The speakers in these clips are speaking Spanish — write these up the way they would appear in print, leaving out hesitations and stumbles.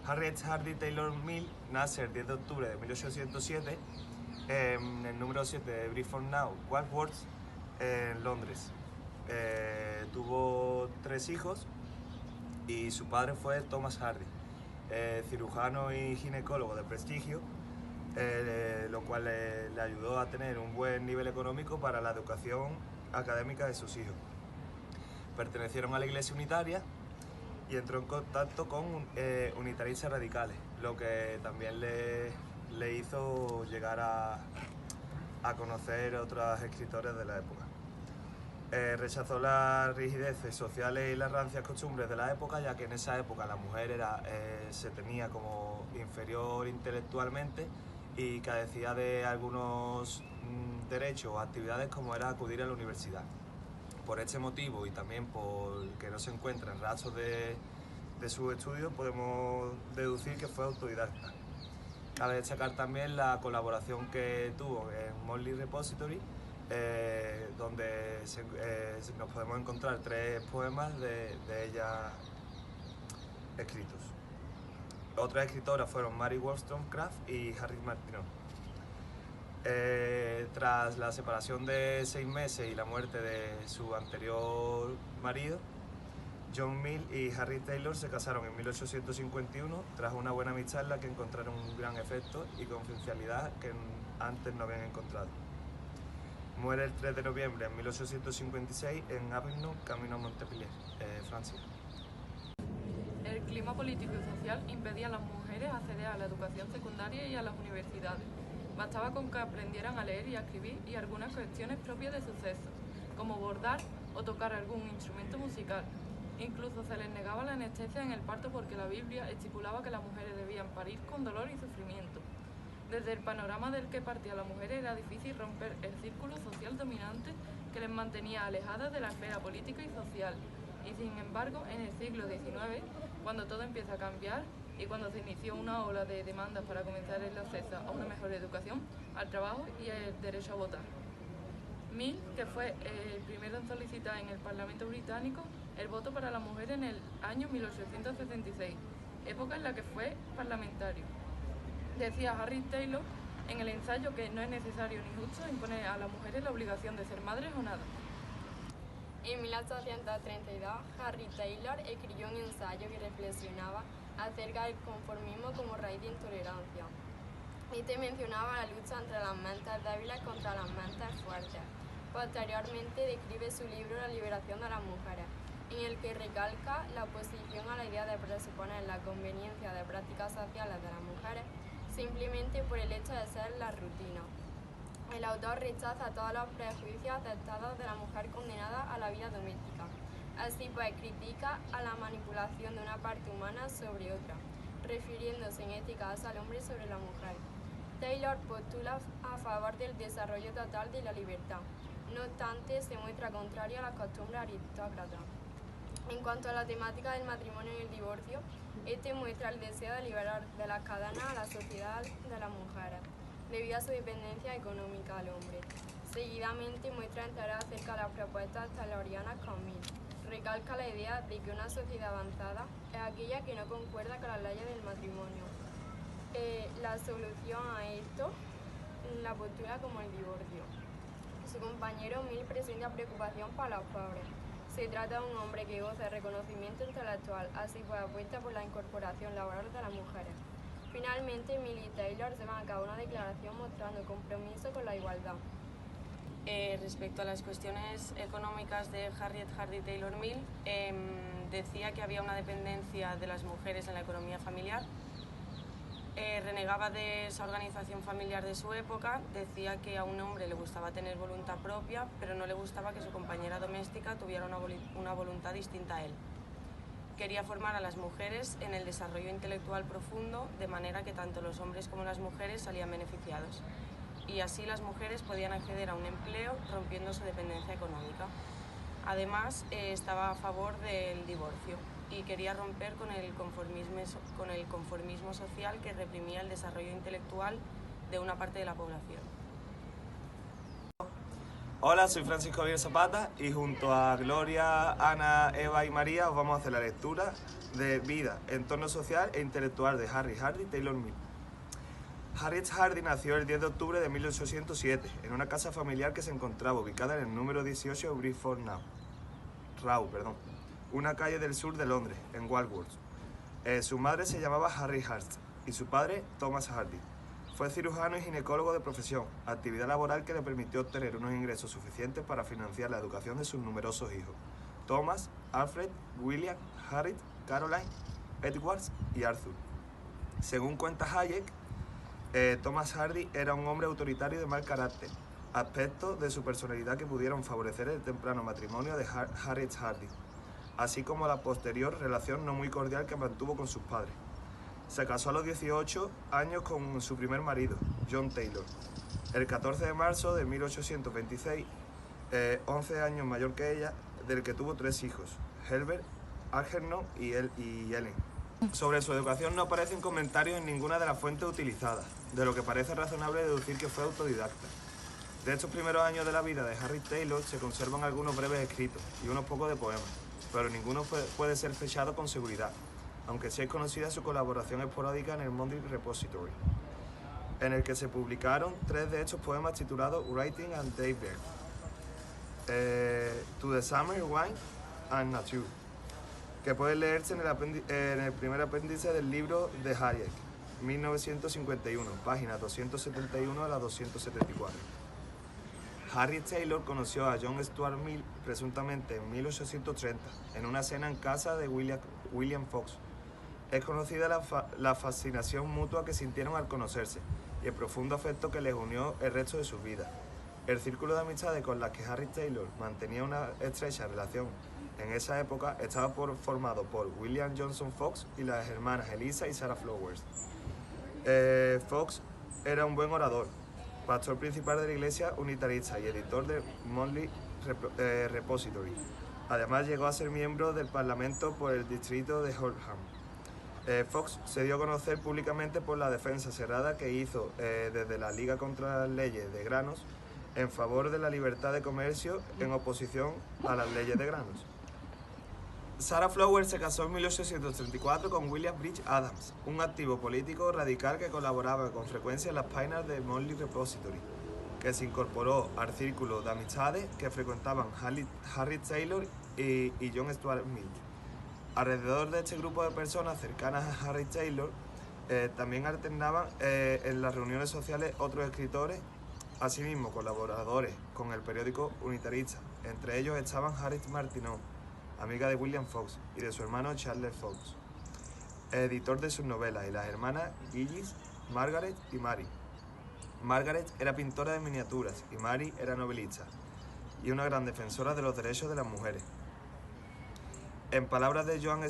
Harriet Hardy Taylor Mill nace el 10 de octubre de 1807 en el número 7 de Briford Now, Wandsworth, en Londres. Tuvo 3 hijos y su padre fue Thomas Hardy, cirujano y ginecólogo de prestigio, lo cual le ayudó a tener un buen nivel económico para la educación académica de sus hijos. Pertenecieron a la Iglesia Unitaria y entró en contacto con unitaristas radicales, lo que también le hizo llegar a conocer otros escritores de la época. Rechazó las rigideces sociales y las rancias costumbres de la época, ya que en esa época la mujer se tenía como inferior intelectualmente y carecía de algunos derechos o actividades como era acudir a la universidad. Por este motivo y también por que no se encuentran rastros de sus estudios, podemos deducir que fue autodidacta. Cabe destacar también la colaboración que tuvo en Motley Repository, donde nos podemos encontrar 3 poemas de ella escritos. Otras escritoras fueron Mary Wollstonecraft y Harriet Martineau. Tras la separación de 6 meses y la muerte de su anterior marido, John Mill y Harriet Taylor se casaron en 1851 tras una buena amistad en la que encontraron un gran efecto y confidencialidad que antes no habían encontrado. Muere el 3 de noviembre de 1856 en Avignon, camino a Montpellier, Francia. El clima político y social impedía a las mujeres acceder a la educación secundaria y a las universidades. Bastaba con que aprendieran a leer y a escribir y algunas cuestiones propias de su sexo, como bordar o tocar algún instrumento musical. Incluso se les negaba la anestesia en el parto porque la Biblia estipulaba que las mujeres debían parir con dolor y sufrimiento. Desde el panorama del que partía la mujer era difícil romper el círculo social dominante que les mantenía alejadas de la esfera política y social. Y sin embargo, en el siglo XIX, cuando todo empieza a cambiar y cuando se inició una ola de demandas para comenzar el acceso a una mejor educación, al trabajo y el derecho a votar. Mill, que fue el primero en solicitar en el Parlamento británico el voto para la mujer en el año 1876, época en la que fue parlamentario. Decía Harriet Taylor en el ensayo que no es necesario ni justo imponer a las mujeres la obligación de ser madres o nada. En 1832, Harriet Taylor escribió un ensayo que reflexionaba acerca del conformismo como raíz de intolerancia. Este mencionaba la lucha entre las mentes débiles contra las mentes fuertes. Posteriormente describe su libro La liberación de las mujeres, en el que recalca la oposición a la idea de presuponer la conveniencia de prácticas sociales de las mujeres simplemente por el hecho de ser la rutina. El autor rechaza todos los prejuicios aceptados de la mujer condenada a la vida doméstica. Así pues, critica a la manipulación de una parte humana sobre otra, refiriéndose en este caso al hombre sobre la mujer. Taylor postula a favor del desarrollo total de la libertad. No obstante, se muestra contrario a las costumbres aristócratas. En cuanto a la temática del matrimonio y el divorcio, este muestra el deseo de liberar de las cadenas a la sociedad de las mujeres, debido a su dependencia económica al hombre. Seguidamente muestra interés acerca de las propuestas taylorianas con Mill. Recalca la idea de que una sociedad avanzada es aquella que no concuerda con las leyes del matrimonio. La solución a esto la postula como el divorcio. Su compañero Mill presenta preocupación para los pobres. Se trata de un hombre que goza de reconocimiento intelectual, así pues apuesta por la incorporación laboral de las mujeres. Finalmente, Mill y Taylor llevan a cabo una declaración mostrando compromiso con la igualdad. Respecto a las cuestiones económicas de Harriet Hardy Taylor Mill, decía que había una dependencia de las mujeres en la economía familiar. Renegaba de esa organización familiar de su época, decía que a un hombre le gustaba tener voluntad propia, pero no le gustaba que su compañera doméstica tuviera una voluntad distinta a él. Quería formar a las mujeres en el desarrollo intelectual profundo, de manera que tanto los hombres como las mujeres salían beneficiados. Y así las mujeres podían acceder a un empleo, rompiendo su dependencia económica. Además, estaba a favor del divorcio y quería romper con el conformismo social que reprimía el desarrollo intelectual de una parte de la población. Hola, soy Francisco Javier Zapata y junto a Gloria, Ana, Eva y María os vamos a hacer la lectura de Vida, Entorno Social e Intelectual de Harry Hardy Taylor Mill. Harriet Hardy nació el 10 de octubre de 1807 en una casa familiar que se encontraba ubicada en el número 18 Bridford Row, una calle del sur de Londres, en Walworth. Su madre se llamaba Harry Hart y su padre Thomas Hardy. Fue cirujano y ginecólogo de profesión, actividad laboral que le permitió obtener unos ingresos suficientes para financiar la educación de sus numerosos hijos: Thomas, Alfred, William, Harriet, Caroline, Edwards y Arthur. Según cuenta Hayek, Thomas Hardy era un hombre autoritario y de mal carácter, aspectos de su personalidad que pudieron favorecer el temprano matrimonio de Harriet Hardy, así como la posterior relación no muy cordial que mantuvo con sus padres. Se casó a los 18 años con su primer marido, John Taylor. El 14 de marzo de 1826, 11 años mayor que ella, del que tuvo 3 hijos, Herbert, Algernon y Ellen. Sobre su educación no aparecen comentarios en ninguna de las fuentes utilizadas, de lo que parece razonable deducir que fue autodidacta. De estos primeros años de la vida de Harry Taylor se conservan algunos breves escritos y unos pocos de poemas, pero ninguno puede ser fechado con seguridad, aunque sí es conocida su colaboración esporádica en el Monthly Repository, en el que se publicaron 3 de estos poemas titulados Writing and Daybreak, To the Summer, Wine and Nature, que pueden leerse en el primer apéndice del libro de Hayek, 1951, páginas 271 a la 274. Harriet Taylor conoció a John Stuart Mill presuntamente en 1830, en una cena en casa de William Fox. Es conocida la fascinación mutua que sintieron al conocerse y el profundo afecto que les unió el resto de sus vidas. El círculo de amistades con las que Harry Taylor mantenía una estrecha relación en esa época estaba formado por William Johnson Fox y las hermanas Eliza y Sarah Flowers. Fox era un buen orador, pastor principal de la iglesia unitarista y editor del Monthly Repository. Además llegó a ser miembro del Parlamento por el distrito de Oldham. Fox se dio a conocer públicamente por la defensa cerrada que hizo desde la Liga contra las Leyes de Granos en favor de la libertad de comercio en oposición a las leyes de granos. Sarah Flowers se casó en 1834 con William Bridge Adams, un activo político radical que colaboraba con frecuencia en las páginas del Monthly Repository, que se incorporó al círculo de amistades que frecuentaban Harry Taylor y John Stuart Mill. Alrededor de este grupo de personas cercanas a Harry Taylor también alternaban en las reuniones sociales otros escritores, asimismo colaboradores con el periódico unitarista. Entre ellos estaban Harriet Martineau, amiga de William Fox y de su hermano Charles Fox, editor de sus novelas, y las hermanas Gillis, Margaret y Mary. Margaret era pintora de miniaturas y Mary era novelista y una gran defensora de los derechos de las mujeres. En palabras de John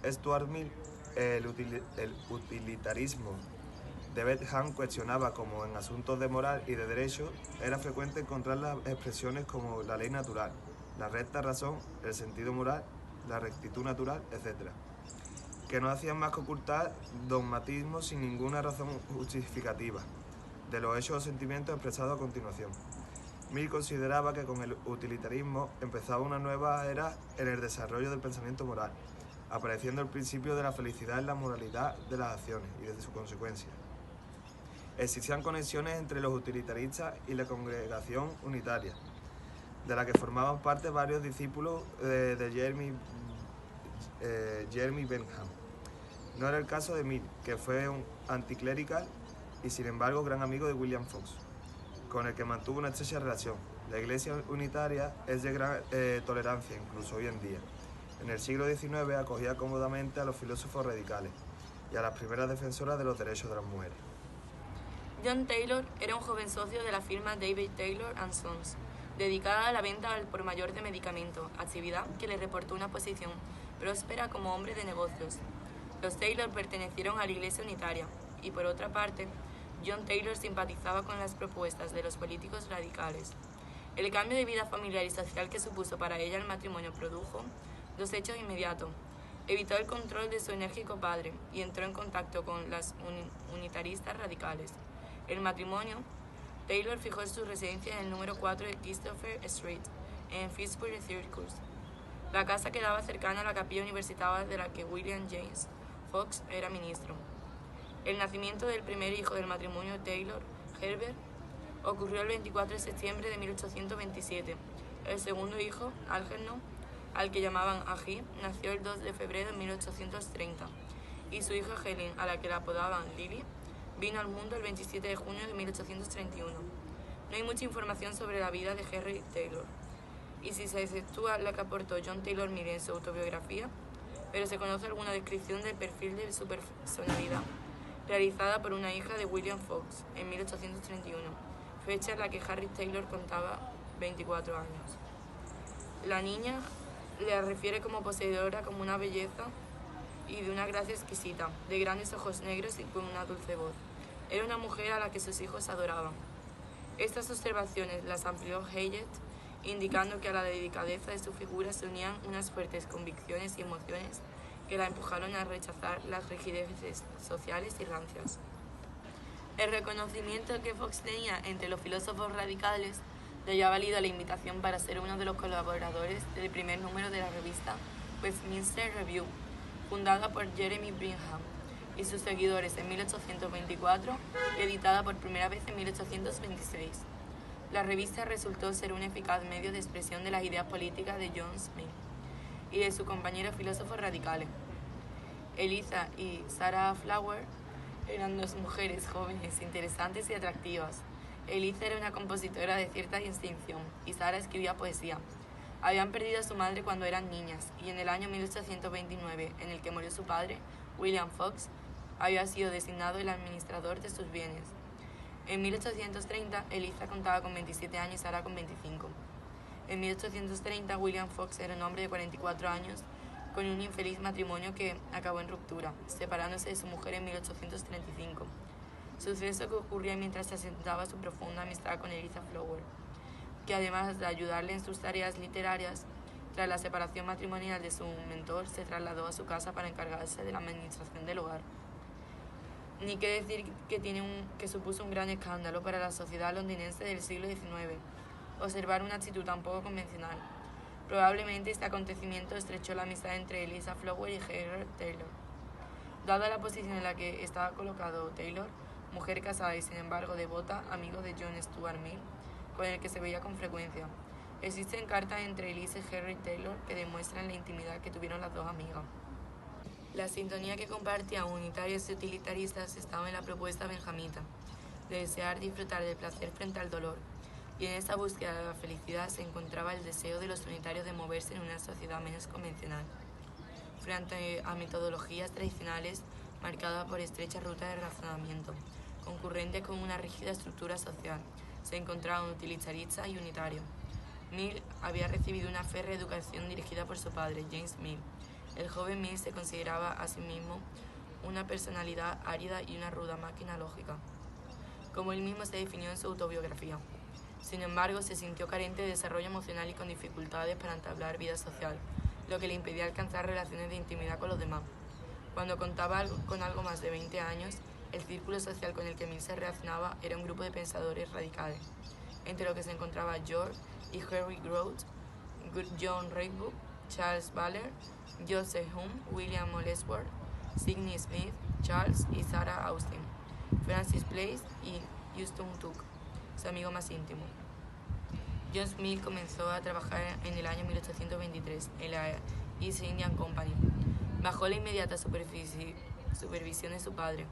Stuart Mill, el utilitarismo de Bentham cuestionaba cómo en asuntos de moral y de derecho era frecuente encontrar las expresiones como la ley natural, la recta razón, el sentido moral, la rectitud natural, etc., que no hacían más que ocultar dogmatismo sin ninguna razón justificativa de los hechos o sentimientos expresados a continuación. Mill consideraba que con el utilitarismo empezaba una nueva era en el desarrollo del pensamiento moral, apareciendo el principio de la felicidad en la moralidad de las acciones y de su consecuencia. Existían conexiones entre los utilitaristas y la congregación unitaria, de la que formaban parte varios discípulos de Jeremy Bentham. No era el caso de Mill, que fue un anticlerical y sin embargo gran amigo de William Fox, con el que mantuvo una estrecha relación. La iglesia unitaria es de gran tolerancia, incluso hoy en día. En el siglo XIX acogía cómodamente a los filósofos radicales y a las primeras defensoras de los derechos de las mujeres. John Taylor era un joven socio de la firma David Taylor & Sons, dedicada a la venta al por mayor de medicamentos, actividad que le reportó una posición próspera como hombre de negocios. Los Taylor pertenecieron a la iglesia unitaria y, por otra parte, John Taylor simpatizaba con las propuestas de los políticos radicales. El cambio de vida familiar y social que supuso para ella el matrimonio produjo 2 hechos inmediatos. Evitó el control de su enérgico padre y entró en contacto con las unitaristas radicales. El matrimonio Taylor fijó su residencia en el número 4 de Christopher Street, en Fitzroy Circus. La casa quedaba cercana a la capilla universitaria de la que William James Fox era ministro. El nacimiento del primer hijo del matrimonio Taylor, Herbert, ocurrió el 24 de septiembre de 1827. El segundo hijo, Algernon, al que llamaban Agi, nació el 2 de febrero de 1830, y su hija Helen, a la que la apodaban Lily, vino al mundo el 27 de junio de 1831. No hay mucha información sobre la vida de Henry Taylor, y si se exceptúa la que aportó John Taylor Mill en su autobiografía, pero se conoce alguna descripción del perfil de su personalidad, realizada por una hija de William Fox en 1831, fecha en la que Harry Taylor contaba 24 años. La niña le refiere como poseedora como una belleza y de una gracia exquisita, de grandes ojos negros y con una dulce voz. Era una mujer a la que sus hijos adoraban. Estas observaciones las amplió Hayet, indicando que a la delicadeza de su figura se unían unas fuertes convicciones y emociones que la empujaron a rechazar las rigideces sociales y rancias. El reconocimiento que Fox tenía entre los filósofos radicales le había valido la invitación para ser uno de los colaboradores del primer número de la revista Westminster Review, fundada por Jeremy Bentham y sus seguidores en 1824 y editada por primera vez en 1826. La revista resultó ser un eficaz medio de expresión de las ideas políticas de John Smith y de sus compañeros filósofos radicales. Eliza y Sarah Flower eran dos mujeres jóvenes, interesantes y atractivas. Eliza era una compositora de cierta distinción y Sarah escribía poesía. Habían perdido a su madre cuando eran niñas y en el año 1829, en el que murió su padre, William Fox, había sido designado el administrador de sus bienes. En 1830, Eliza contaba con 27 años y Sarah con 25. En 1830, William Fox era un hombre de 44 años con un infeliz matrimonio que acabó en ruptura, separándose de su mujer en 1835. Suceso que ocurría mientras se asentaba su profunda amistad con Eliza Flower, que además de ayudarle en sus tareas literarias, tras la separación matrimonial de su mentor, se trasladó a su casa para encargarse de la administración del hogar. Ni qué decir que supuso un gran escándalo para la sociedad londinense del siglo XIX, observar una actitud tan poco convencional. Probablemente este acontecimiento estrechó la amistad entre Eliza Flower y Herbert Taylor. Dada la posición en la que estaba colocado Taylor, mujer casada y sin embargo devota, amigo de John Stuart Mill, con el que se veía con frecuencia. Existen cartas entre Eliza y Henry Taylor que demuestran la intimidad que tuvieron las dos amigas. La sintonía que compartían unitarios y utilitaristas estaba en la propuesta benjamita, de desear disfrutar del placer frente al dolor, y en esa búsqueda de la felicidad se encontraba el deseo de los unitarios de moverse en una sociedad menos convencional, frente a metodologías tradicionales marcadas por estrechas rutas de razonamiento, concurrentes con una rígida estructura social. Se encontraban utilitaristas y unitarios. Mill había recibido una férrea educación dirigida por su padre, James Mill. El joven Mill se consideraba a sí mismo una personalidad árida y una ruda máquina lógica, como él mismo se definió en su autobiografía. Sin embargo, se sintió carente de desarrollo emocional y con dificultades para entablar vida social, lo que le impedía alcanzar relaciones de intimidad con los demás. Cuando contaba con algo más de 20 años, el círculo social con el que Mill se relacionaba era un grupo de pensadores radicales, entre los que se encontraba George y Henry Grote, John Redwood, Charles Baller, Joseph Hume, William Molesworth, Sidney Smith, Charles y Sarah Austin, Francis Place y Houston Tuck, su amigo más íntimo. John Smith comenzó a trabajar en el año 1823 en la East India Company, bajo la inmediata supervisión de su padre.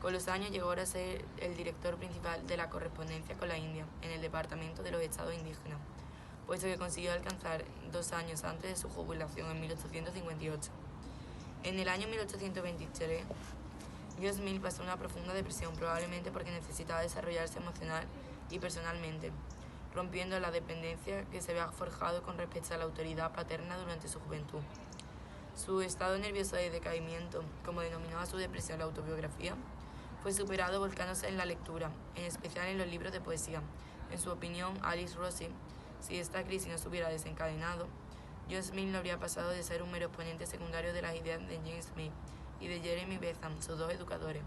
Con los años llegó a ser el director principal de la correspondencia con la India en el Departamento de los Estados Indígenas, puesto que consiguió alcanzar 2 años antes de su jubilación en 1858. En el año 1823, John Smith pasó una profunda depresión, probablemente porque necesitaba desarrollarse emocional y personalmente, rompiendo la dependencia que se había forjado con respecto a la autoridad paterna durante su juventud. Su estado nervioso de decaimiento, como denominaba su depresión la autobiografía, fue superado volcándose en la lectura, en especial en los libros de poesía. En su opinión, Alice Rossi, si esta crisis no se hubiera desencadenado, John Smith no habría pasado de ser un mero exponente secundario de las ideas de James Smith y de Jeremy Bentham, sus dos educadores.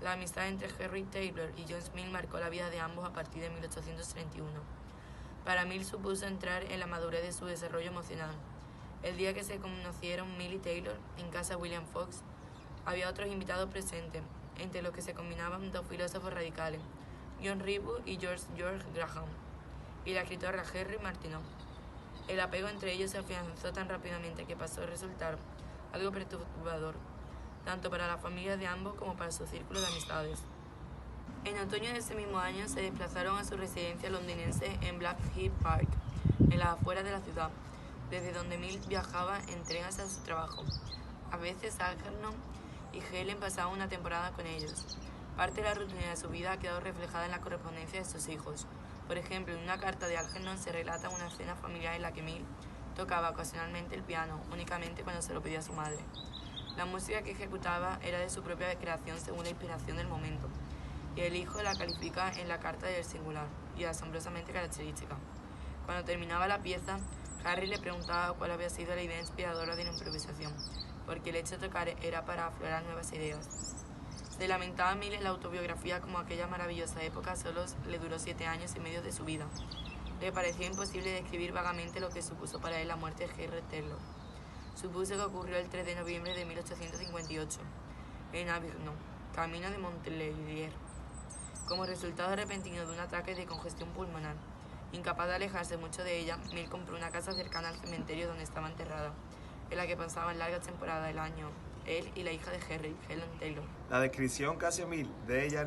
La amistad entre Harry Taylor y John Mill marcó la vida de ambos a partir de 1831. Para Mill supuso entrar en la madurez de su desarrollo emocional. El día que se conocieron Mill y Taylor, en casa William Fox, había otros invitados presentes, entre los que se combinaban dos filósofos radicales, John Ribot y George Graham, y la escritora Henry Martineau. El apego entre ellos se afianzó tan rápidamente que pasó a resultar algo perturbador, tanto para las familias de ambos como para su círculo de amistades. En otoño de ese mismo año se desplazaron a su residencia londinense en Blackheath Park, en las afueras de la ciudad, desde donde Mill viajaba en tren hacia su trabajo. A veces Algernon y Helen pasaban una temporada con ellos. Parte de la rutina de su vida ha quedado reflejada en la correspondencia de sus hijos. Por ejemplo, en una carta de Algernon se relata una escena familiar en la que Mill tocaba ocasionalmente el piano, únicamente cuando se lo pedía a su madre. La música que ejecutaba era de su propia creación según la inspiración del momento, y el hijo la califica en la carta de singular y asombrosamente característica. Cuando terminaba la pieza, Harry le preguntaba cuál había sido la idea inspiradora de la improvisación, porque el hecho de tocar era para aflorar nuevas ideas. Se lamentaba Mill en la autobiografía como aquella maravillosa época solo le duró 7 años y medio de su vida. Le parecía imposible describir vagamente lo que supuso para él la muerte de Harry Taylor. Supuso que ocurrió el 3 de noviembre de 1858, en Avignon, camino de Montpellier, como resultado repentino de un ataque de congestión pulmonar. Incapaz de alejarse mucho de ella, Mill compró una casa cercana al cementerio donde estaba enterrada, en la que pasaban largas temporadas del año, él y la hija de Harry, Helen Taylor. La descripción que hace Mill de ella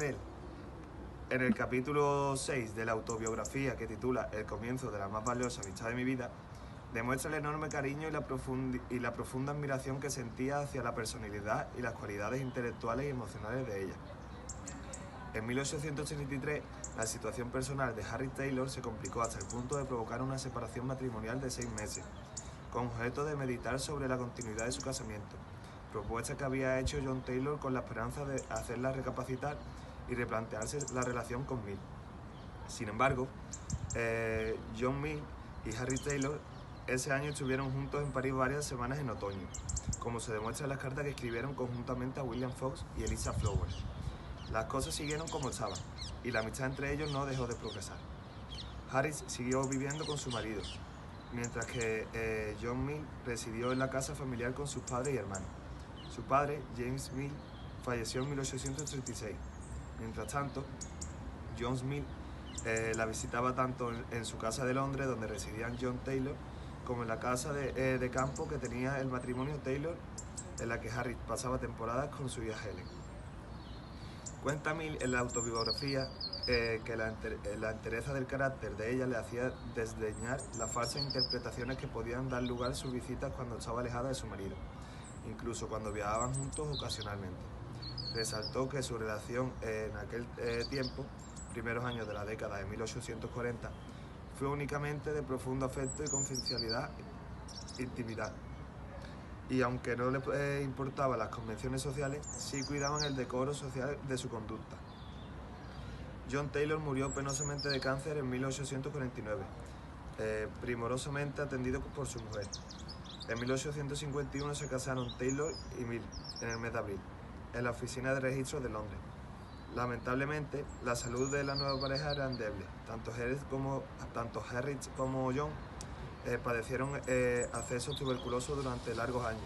en el capítulo 6 de la autobiografía que titula El comienzo de la más valiosa amistad de mi vida, demuestra el enorme cariño y la profunda admiración que sentía hacia la personalidad y las cualidades intelectuales y emocionales de ella. En 1883, la situación personal de Harry Taylor se complicó hasta el punto de provocar una separación matrimonial de 6 meses, con objeto de meditar sobre la continuidad de su casamiento, propuesta que había hecho John Taylor con la esperanza de hacerla recapacitar y replantearse la relación con Mill. Sin embargo, John Mill y Harry Taylor ese año estuvieron juntos en París varias semanas en otoño, como se demuestra en las cartas que escribieron conjuntamente a William Fox y Eliza Flowers. Las cosas siguieron como estaban, y la amistad entre ellos no dejó de progresar. Harry siguió viviendo con su marido, mientras que John Mill residió en la casa familiar con sus padres y hermanos. Su padre, James Mill, falleció en 1836. Mientras tanto, John Mill la visitaba tanto en su casa de Londres, donde residían John Taylor, como en la casa de campo que tenía el matrimonio Taylor, en la que Harry pasaba temporadas con su hija Helen. Cuenta Mill en la autobiografía que la entereza del carácter de ella le hacía desdeñar las falsas interpretaciones que podían dar lugar a sus visitas cuando estaba alejada de su marido, incluso cuando viajaban juntos ocasionalmente. Resaltó que su relación en aquel tiempo, primeros años de la década de 1840, fue únicamente de profundo afecto y confidencialidad, intimidad. Y aunque no le importaban las convenciones sociales, sí cuidaban el decoro social de su conducta. John Taylor murió penosamente de cáncer en 1849, primorosamente atendido por su mujer. En 1851 se casaron Taylor y Mill en el mes de abril, en la oficina de registros de Londres. Lamentablemente, la salud de la nueva pareja era endeble. Tanto Harry como John padecieron accesos tuberculosos durante largos años,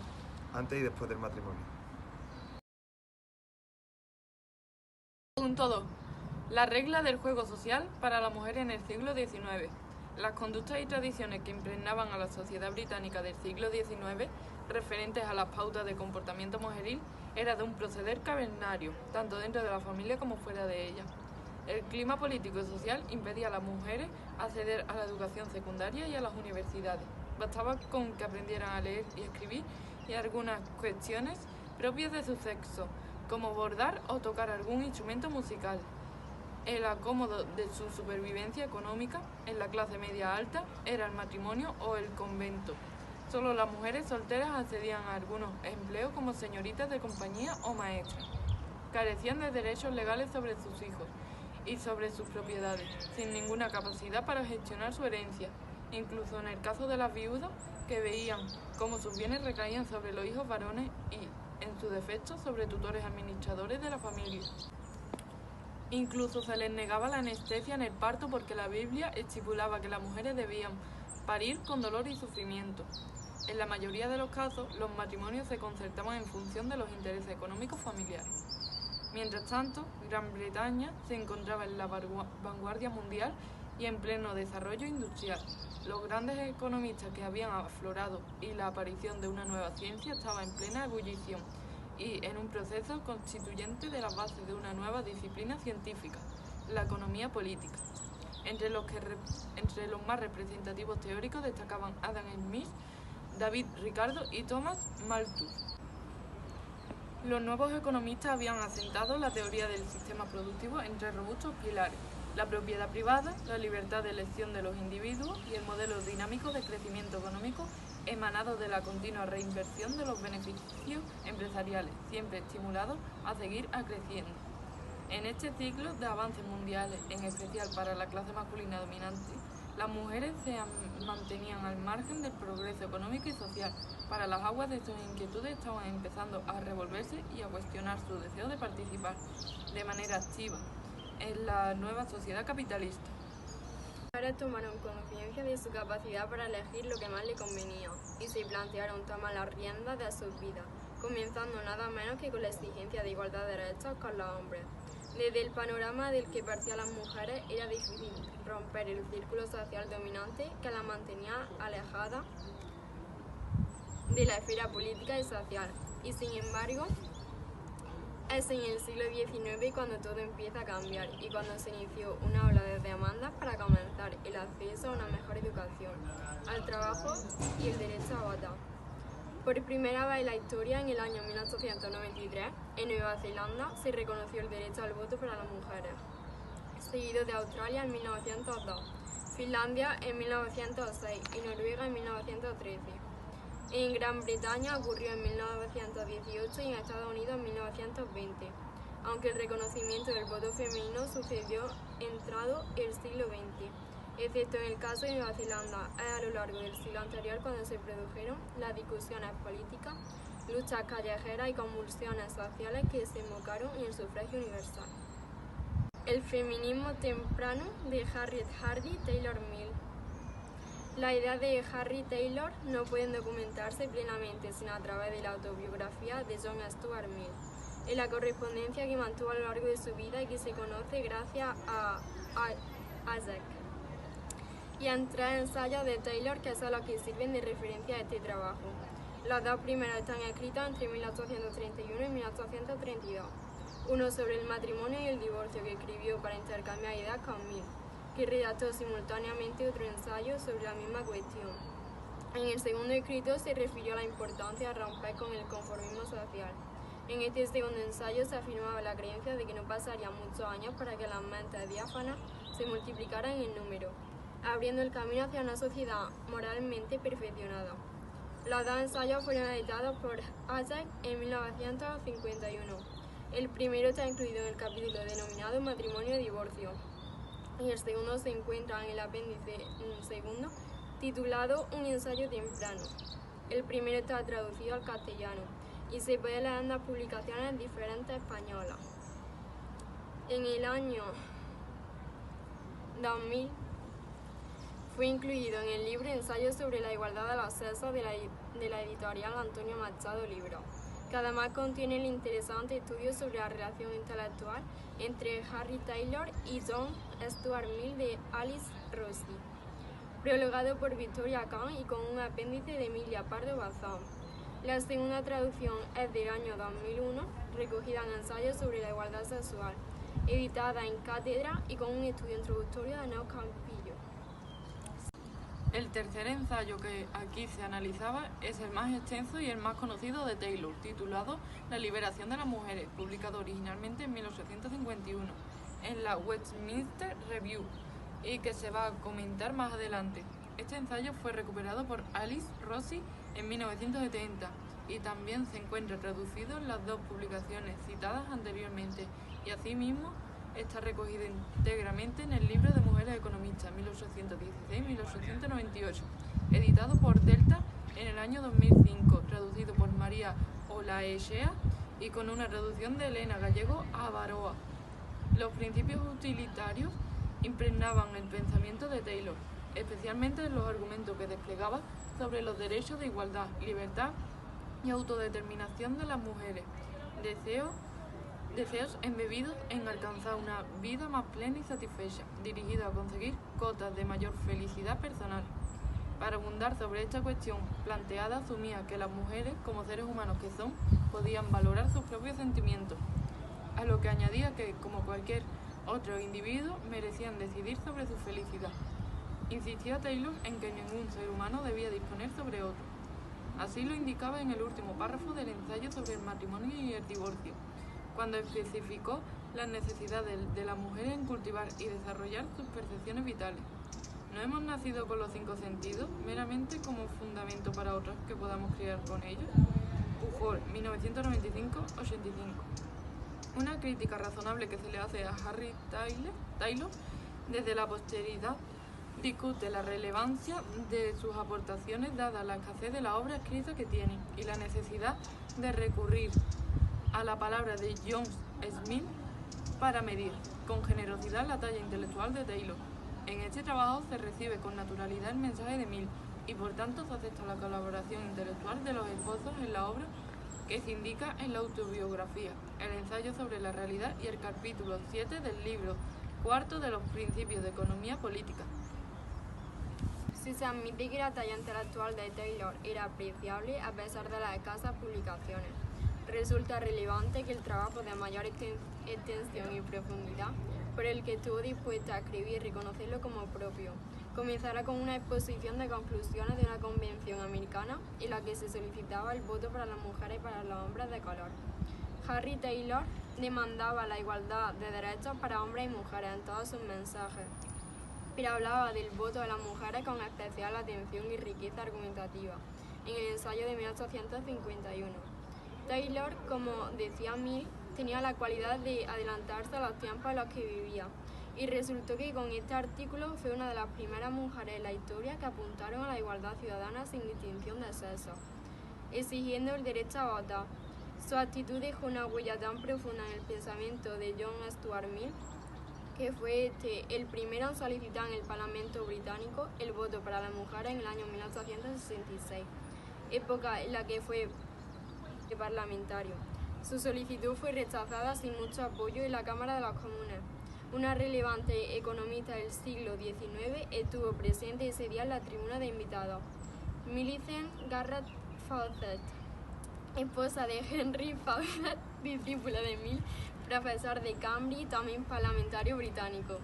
antes y después del matrimonio. Punto 2. La regla del juego social para la mujer en el siglo XIX. Las conductas y tradiciones que impregnaban a la sociedad británica del siglo XIX, referentes a las pautas de comportamiento mujeril, era de un proceder cavernario, tanto dentro de la familia como fuera de ella. El clima político y social impedía a las mujeres acceder a la educación secundaria y a las universidades. Bastaba con que aprendieran a leer y escribir y algunas cuestiones propias de su sexo, como bordar o tocar algún instrumento musical. El acomodo de su supervivencia económica en la clase media alta era el matrimonio o el convento. Solo las mujeres solteras accedían a algunos empleos como señoritas de compañía o maestras. Carecían de derechos legales sobre sus hijos y sobre sus propiedades, sin ninguna capacidad para gestionar su herencia, incluso en el caso de las viudas, que veían cómo sus bienes recaían sobre los hijos varones y en su defecto, sobre tutores administradores de la familia. Incluso se les negaba la anestesia en el parto porque la Biblia estipulaba que las mujeres debían parir con dolor y sufrimiento. En la mayoría de los casos, los matrimonios se concertaban en función de los intereses económicos familiares. Mientras tanto, Gran Bretaña se encontraba en la vanguardia mundial y en pleno desarrollo industrial. Los grandes economistas que habían aflorado y la aparición de una nueva ciencia estaba en plena ebullición y en un proceso constituyente de las bases de una nueva disciplina científica, la economía política. Entre los más representativos teóricos destacaban Adam Smith, David Ricardo y Thomas Malthus. Los nuevos economistas habían asentado la teoría del sistema productivo en tres robustos pilares: la propiedad privada, la libertad de elección de los individuos y el modelo dinámico de crecimiento económico emanado de la continua reinversión de los beneficios empresariales, siempre estimulados a seguir creciendo. En este ciclo de avances mundiales, en especial para la clase masculina dominante, las mujeres se mantenían al margen del progreso económico y social. Para las aguas de sus inquietudes estaban empezando a revolverse y a cuestionar su deseo de participar de manera activa en la nueva sociedad capitalista. Ahora tomaron conciencia de su capacidad para elegir lo que más le convenía y se plantearon tomar las riendas de sus vidas, comenzando nada menos que con la exigencia de igualdad de derechos con los hombres. Desde el panorama del que partían las mujeres era difícil romper el círculo social dominante que las mantenía alejadas de la esfera política y social. Y sin embargo, es en el siglo XIX cuando todo empieza a cambiar y cuando se inició una ola de demandas para comenzar el acceso a una mejor educación, al trabajo y el derecho a votar. Por primera vez en la historia, en el año 1893, en Nueva Zelanda se reconoció el derecho al voto para las mujeres, seguido de Australia en 1902, Finlandia en 1906 y Noruega en 1913. En Gran Bretaña ocurrió en 1918 y en Estados Unidos en 1920, aunque el reconocimiento del voto femenino sucedió entrado el siglo XX, excepto en el caso de Nueva Zelanda. Es a lo largo del siglo anterior cuando se produjeron las discusiones políticas, luchas callejeras y convulsiones sociales que desembocaron en el sufragio universal. El feminismo temprano de Harriet Hardy Taylor Mill. Las ideas de Harriet Taylor no pueden documentarse plenamente sino a través de la autobiografía de John Stuart Mill, en la correspondencia que mantuvo a lo largo de su vida y que se conoce gracias a Isaac, y a tres ensayos de Taylor que son los que sirven de referencia a este trabajo. Los dos primeros están escritos entre 1831 y 1832, uno sobre el matrimonio y el divorcio que escribió para intercambiar ideas con Mill, que redactó simultáneamente otro ensayo sobre la misma cuestión. En el segundo escrito se refirió a la importancia de romper con el conformismo social. En este segundo ensayo se afirmaba la creencia de que no pasarían muchos años para que las mentes diáfanas se multiplicaran en número, abriendo el camino hacia una sociedad moralmente perfeccionada. Los dos ensayos fueron editados por Isaac en 1951. El primero está incluido en el capítulo denominado Matrimonio y Divorcio, y el segundo se encuentra en el apéndice segundo, titulado Un ensayo temprano. El primero está traducido al castellano y se puede leer en las publicaciones diferentes españolas. En el año 2000 fue incluido en el libro Ensayos sobre la igualdad de los sexos de la editorial Antonio Machado Libros, que además contiene el interesante estudio sobre la relación intelectual entre Harriet Taylor y John Stuart Mill de Alice Rossi, prologado por Victoria Kahn y con un apéndice de Emilia Pardo Bazán. La segunda traducción es del año 2001, recogida en Ensayos sobre la igualdad sexual, editada en Cátedra y con un estudio introductorio de Nao Campillo. El tercer ensayo que aquí se analizaba es el más extenso y el más conocido de Taylor, titulado La liberación de las mujeres, publicado originalmente en 1851 en la Westminster Review y que se va a comentar más adelante. Este ensayo fue recuperado por Alice Rossi en 1970 y también se encuentra traducido en las dos publicaciones citadas anteriormente y asimismo está recogido íntegramente en el libro de Mujeres Economistas 1816-1898, editado por Delta en el año 2005, traducido por María Olaechea y con una traducción de Elena Gallego a Baroa. Los principios utilitarios impregnaban el pensamiento de Taylor, especialmente en los argumentos que desplegaba sobre los derechos de igualdad, libertad y autodeterminación de las mujeres, deseos embebidos en alcanzar una vida más plena y satisfecha, dirigidos a conseguir cotas de mayor felicidad personal. Para abundar sobre esta cuestión planteada, asumía que las mujeres, como seres humanos que son, podían valorar sus propios sentimientos, a lo que añadía que, como cualquier otro individuo, merecían decidir sobre su felicidad. Insistió Taylor en que ningún ser humano debía disponer sobre otro. Así lo indicaba en el último párrafo del ensayo sobre el matrimonio y el divorcio, cuando especificó las necesidades de la mujer en cultivar y desarrollar sus percepciones vitales. No hemos nacido con los 5 sentidos meramente como fundamento para otros que podamos criar con ellos. Pujol, 1995-85. Una crítica razonable que se le hace a Harry Taylor desde la posteridad discute la relevancia de sus aportaciones dada la escasez de la obra escrita que tiene y la necesidad de recurrir a la palabra de John Smith para medir con generosidad la talla intelectual de Taylor. En este trabajo se recibe con naturalidad el mensaje de Mill y por tanto se acepta la colaboración intelectual de los esposos en la obra que se indica en la autobiografía, el ensayo sobre la realidad y el capítulo 7 del libro 4 de los principios de economía política. Si se admite que la talla intelectual de Taylor era apreciable a pesar de las escasas publicaciones, resulta relevante que el trabajo de mayor extensión y profundidad por el que estuvo dispuesta a escribir y reconocerlo como propio, comenzara con una exposición de conclusiones de una convención americana en la que se solicitaba el voto para las mujeres y para los hombres de color. Harry Taylor demandaba la igualdad de derechos para hombres y mujeres en todos sus mensajes, pero hablaba del voto de las mujeres con especial atención y riqueza argumentativa, en el ensayo de 1851. Taylor, como decía Mill, tenía la cualidad de adelantarse a los tiempos en los que vivía, y resultó que con este artículo fue una de las primeras mujeres en la historia que apuntaron a la igualdad ciudadana sin distinción de sexo, exigiendo el derecho a votar. Su actitud dejó una huella tan profunda en el pensamiento de John Stuart Mill, que fue el primero en solicitar en el Parlamento británico el voto para las mujeres en el año 1866, época en la que fue parlamentario. Su solicitud fue rechazada sin mucho apoyo en la Cámara de los Comunes. Una relevante economista del siglo XIX estuvo presente ese día en la tribuna de invitados. Millicent Garrett Fawcett, esposa de Henry Fawcett, discípula de Mill, profesor de Cambridge, también parlamentario británico.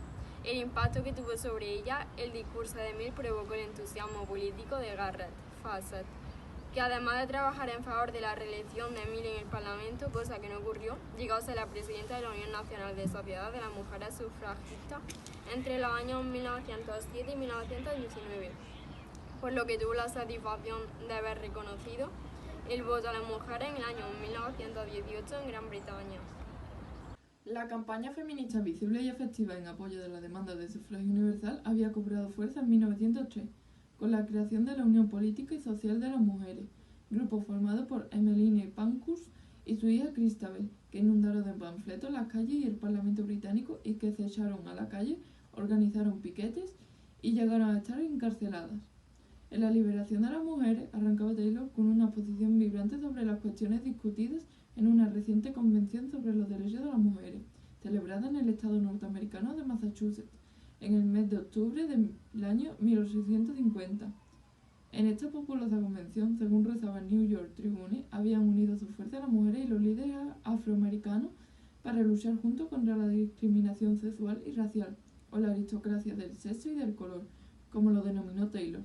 El impacto que tuvo sobre ella el discurso de Mill provocó el entusiasmo político de Garrett Fawcett, que además de trabajar en favor de la reelección de Mill en el Parlamento, cosa que no ocurrió, llegó a ser la presidenta de la Unión Nacional de Sociedad de las Mujeres Sufragistas entre los años 1907 y 1919, por lo que tuvo la satisfacción de haber reconocido el voto a las mujeres en el año 1918 en Gran Bretaña. La campaña feminista visible y efectiva en apoyo de la demanda de sufragio universal había cobrado fuerza en 1903, con la creación de la Unión Política y Social de las Mujeres, grupo formado por Emmeline Pankhurst y su hija Christabel, que inundaron de panfletos las calles y el Parlamento británico y que se echaron a la calle, organizaron piquetes y llegaron a estar encarceladas. En la liberación de las mujeres arrancaba Taylor con una posición vibrante sobre las cuestiones discutidas en una reciente convención sobre los derechos de las mujeres, celebrada en el estado norteamericano de Massachusetts, en el mes de octubre del año 1850. En esta populosa convención, según rezaba el New York Tribune, habían unido sus fuerzas las mujeres y los líderes afroamericanos para luchar juntos contra la discriminación sexual y racial, o la aristocracia del sexo y del color, como lo denominó Taylor.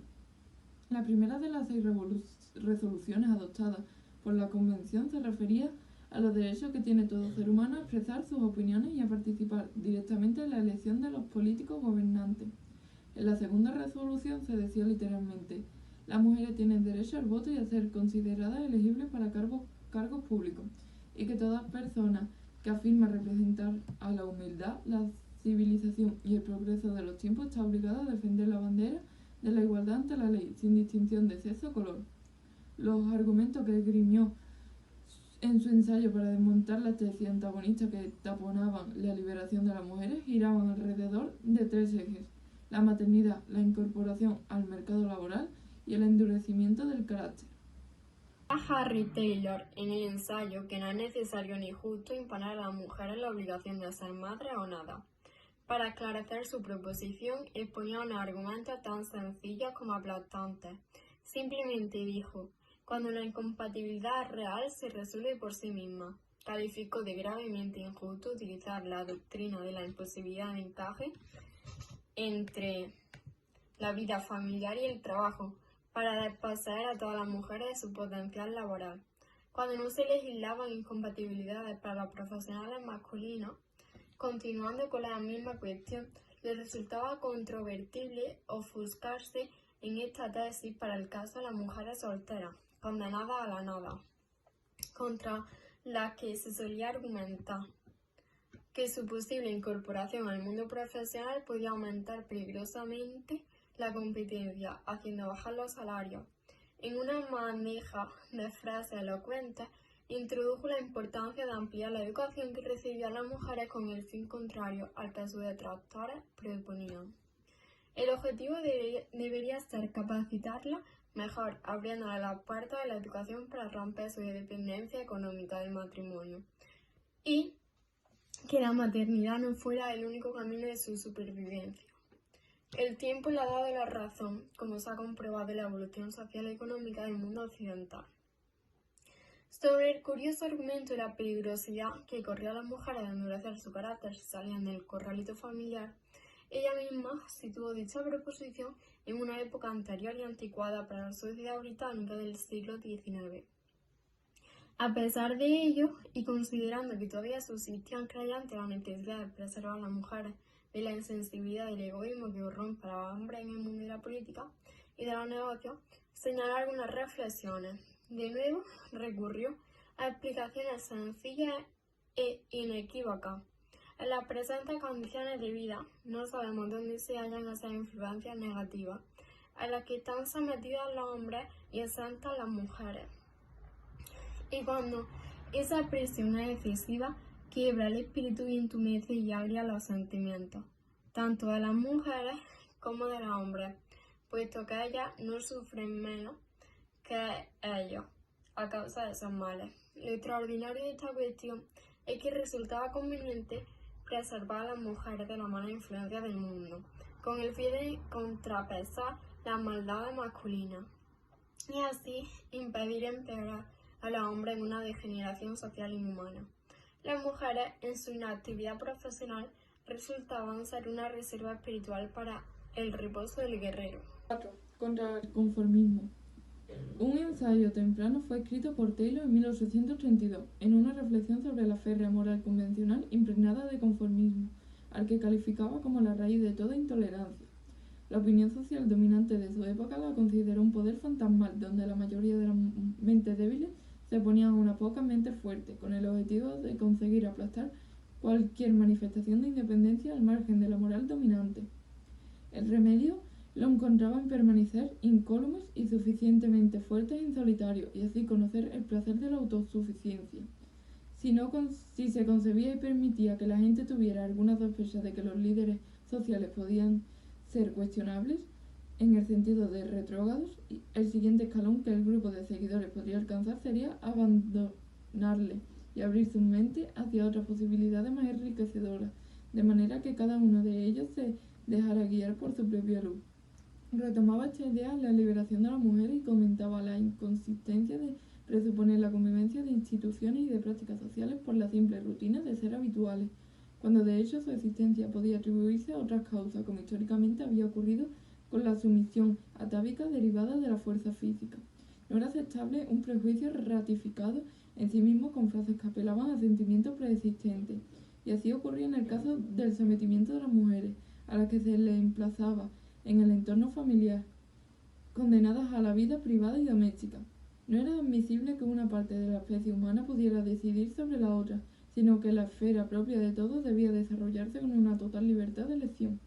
La primera de las 6 resoluciones adoptadas por la convención se refería a los derechos que tiene todo ser humano a expresar sus opiniones y a participar directamente en la elección de los políticos gobernantes. En la segunda resolución se decía literalmente: las mujeres tienen derecho al voto y a ser consideradas elegibles para cargos públicos, y que toda persona que afirma representar a la humildad, la civilización y el progreso de los tiempos está obligada a defender la bandera de la igualdad ante la ley, sin distinción de sexo o color. Los argumentos que esgrimió en su ensayo para desmontar las tesis antagonistas que taponaban la liberación de las mujeres giraban alrededor de 3 ejes: la maternidad, la incorporación al mercado laboral y el endurecimiento del carácter. Harry Taylor en el ensayo que no es necesario ni justo imponer a las mujeres la obligación de ser madres o nada. Para esclarecer su proposición, exponía unos argumentos tan sencillos como aplastantes. Simplemente dijo: cuando la incompatibilidad es real, se resuelve por sí misma. Calificó de gravemente injusto utilizar la doctrina de la imposibilidad de encaje entre la vida familiar y el trabajo para desposeer a todas las mujeres de su potencial laboral. Cuando no se legislaban incompatibilidades para los profesionales masculinos, continuando con la misma cuestión, le resultaba controvertible ofuscarse en esta tesis para el caso de las mujeres solteras, condenadas a la nada, contra las que se solía argumentar que su posible incorporación al mundo profesional podía aumentar peligrosamente la competencia, haciendo bajar los salarios. En una maneja de frases elocuentes, introdujo la importancia de ampliar la educación que recibían las mujeres con el fin contrario al que sus detractores proponían. El objetivo debería ser capacitarla mejor, abriéndole las puertas de la educación para romper su dependencia económica del matrimonio, y que la maternidad no fuera el único camino de su supervivencia. El tiempo le ha dado la razón, como se ha comprobado en la evolución social y económica del mundo occidental. Sobre el curioso argumento de la peligrosidad que corría a las mujeres de endurecer su carácter si salían del corralito familiar, ella misma situó dicha proposición en una época anterior y anticuada para la sociedad británica del siglo XIX. A pesar de ello, y considerando que todavía subsistían creyentes la necesidad de preservar a las mujeres de la insensibilidad y el egoísmo que corrompe a los hombres en el mundo de la política y de los negocios, señaló algunas reflexiones. De nuevo, recurrió a explicaciones sencillas e inequívocas. En las presentes condiciones de vida, no sabemos dónde se hallan esas influencias negativas a las que están sometidos los hombres y exentas las mujeres. Y cuando esa presión es excesiva, quiebra el espíritu y entumece y agria los sentimientos, tanto de las mujeres como de los hombres, puesto que ellas no sufren menos que ellos a causa de esos males. Lo extraordinario de esta cuestión es que resultaba conveniente preservar a las mujeres de la mala influencia del mundo, con el fin de contrapesar las maldades masculinas, y así impedir empeorar a los hombres en una degeneración social inhumana. Las mujeres, en su inactividad profesional, resultaban ser una reserva espiritual para el reposo del guerrero. 4. Contra el conformismo. Un ensayo temprano fue escrito por Taylor en 1832, en una reflexión sobre la férrea moral convencional impregnada de conformismo, al que calificaba como la raíz de toda intolerancia. La opinión social dominante de su época la consideró un poder fantasmal, donde la mayoría de las mentes débiles se oponían a una poca mente fuerte, con el objetivo de conseguir aplastar cualquier manifestación de independencia al margen de la moral dominante. El remedio lo encontraba en permanecer incólumes y suficientemente fuertes en solitario, y así conocer el placer de la autosuficiencia. Si se concebía y permitía que la gente tuviera alguna sospecha de que los líderes sociales podían ser cuestionables, en el sentido de retrógrados, el siguiente escalón que el grupo de seguidores podría alcanzar sería abandonarle y abrir su mente hacia otras posibilidades más enriquecedoras, de manera que cada uno de ellos se dejara guiar por su propia luz. Retomaba esta idea en la liberación de la mujer y comentaba la inconsistencia de presuponer la convivencia de instituciones y de prácticas sociales por la simple rutina de ser habituales, cuando de hecho su existencia podía atribuirse a otras causas, como históricamente había ocurrido con la sumisión atávica derivada de la fuerza física. No era aceptable un prejuicio ratificado en sí mismo con frases que apelaban a sentimientos preexistentes, y así ocurría en el caso del sometimiento de las mujeres, a las que se les emplazaba en el entorno familiar, condenadas a la vida privada y doméstica. No era admisible que una parte de la especie humana pudiera decidir sobre la otra, sino que la esfera propia de todos debía desarrollarse con una total libertad de elección.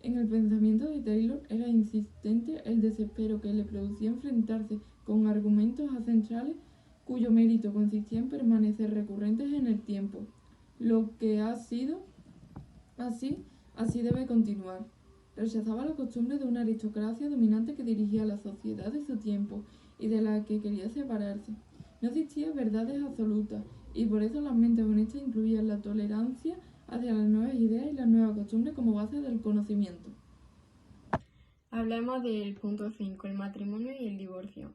En el pensamiento de Taylor era insistente el desespero que le producía enfrentarse con argumentos centrales cuyo mérito consistía en permanecer recurrentes en el tiempo. Lo que ha sido así debe continuar. Rechazaba la costumbre de una aristocracia dominante que dirigía la sociedad de su tiempo y de la que quería separarse. No existían verdades absolutas, y por eso las mentes honestas incluían la tolerancia hacia las nuevas ideas y las nuevas costumbres como base del conocimiento. Hablemos del punto 5, el matrimonio y el divorcio.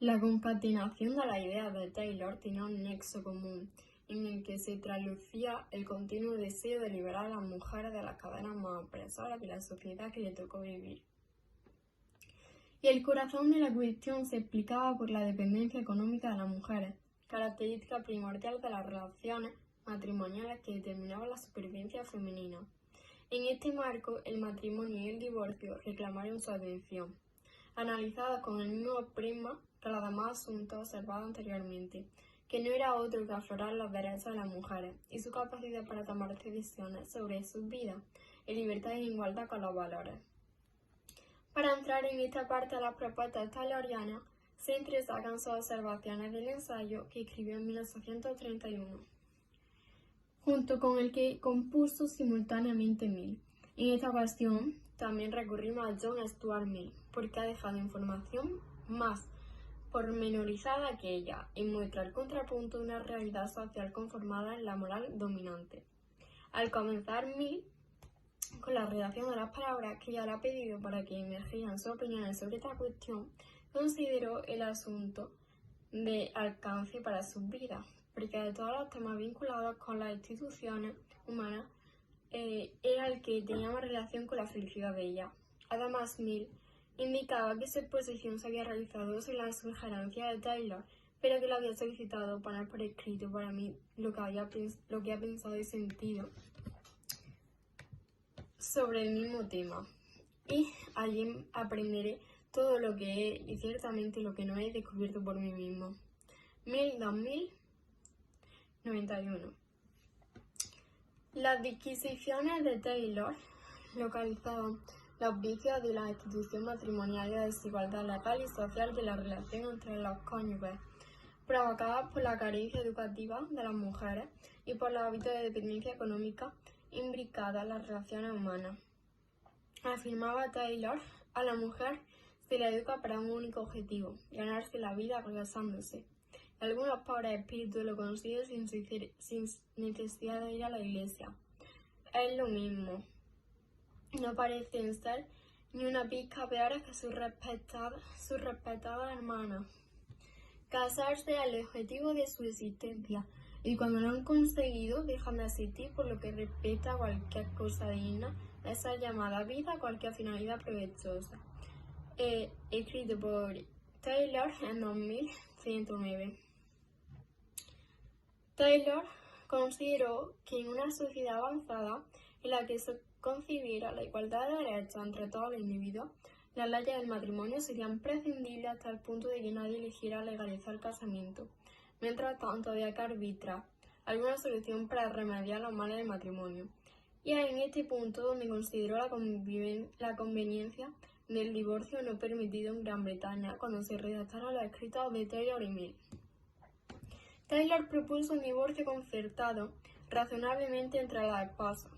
La concatenación de las ideas de Taylor tenía un nexo común, en el que se traslucía el continuo deseo de liberar a las mujeres de las cadenas más opresoras de la sociedad que le tocó vivir. Y el corazón de la cuestión se explicaba por la dependencia económica de las mujeres, característica primordial de las relaciones matrimoniales que determinaban la supervivencia femenina. En este marco, el matrimonio y el divorcio reclamaron su atención, analizados con el mismo prisma que los demás asuntos observados anteriormente, que no era otro que aflorar los derechos de las mujeres y su capacidad para tomar decisiones sobre sus vidas, en libertad y en igualdad con los valores. Para entrar en esta parte de las propuestas taylorianas, se entresacan sus observaciones del ensayo que escribió en 1831, junto con el que compuso simultáneamente Mill. En esta ocasión, también recurrimos a John Stuart Mill, porque ha dejado información más pormenorizada que ella y muestra el contrapunto de una realidad social conformada en la moral dominante. Al comenzar Mill con la redacción de las palabras que ella le ha pedido para que emergieran sus opiniones sobre esta cuestión, consideró el asunto de alcance para sus vidas, porque de todos los temas vinculados con las instituciones humanas, era el que tenía más relación con la felicidad de ella. Además, Mill indicaba que su exposición se había realizado sin la sugerencia de Taylor, pero que lo había solicitado poner por escrito para mí lo que ha pensado y sentido sobre el mismo tema. Y allí aprenderé todo lo que es y ciertamente lo que no he descubierto por mí mismo. 2091. Las disquisiciones de Taylor localizaban los vicios de la institución matrimonial y la desigualdad legal y social de la relación entre los cónyuges, provocadas por la carencia educativa de las mujeres y por los hábitos de dependencia económica imbricados en las relaciones humanas. Afirmaba Taylor, a la mujer se la educa para un único objetivo, ganarse la vida casándose. Algunos pobres espíritus lo consiguen sin necesidad de ir a la iglesia. Es lo mismo. No parecen ser ni una pizca peores que sus respetadas hermanas. Casarse es el objetivo de su existencia, y cuando lo han conseguido dejan de asistir por lo que respecta a cualquier cosa digna, esa llamada vida a cualquier finalidad provechosa. Escrito por Taylor en 2109. Taylor consideró que en una sociedad avanzada en la que se concibiera la igualdad de derechos entre todos los individuos, las leyes del matrimonio serían prescindibles hasta el punto de que nadie eligiera legalizar el casamiento. Mientras tanto, había que arbitrar alguna solución para remediar los males del matrimonio. Y es en este punto donde consideró la conveniencia del divorcio no permitido en Gran Bretaña cuando se redactaron los escritos de Taylor y Mill. Taylor propuso un divorcio concertado razonablemente entre las esposas,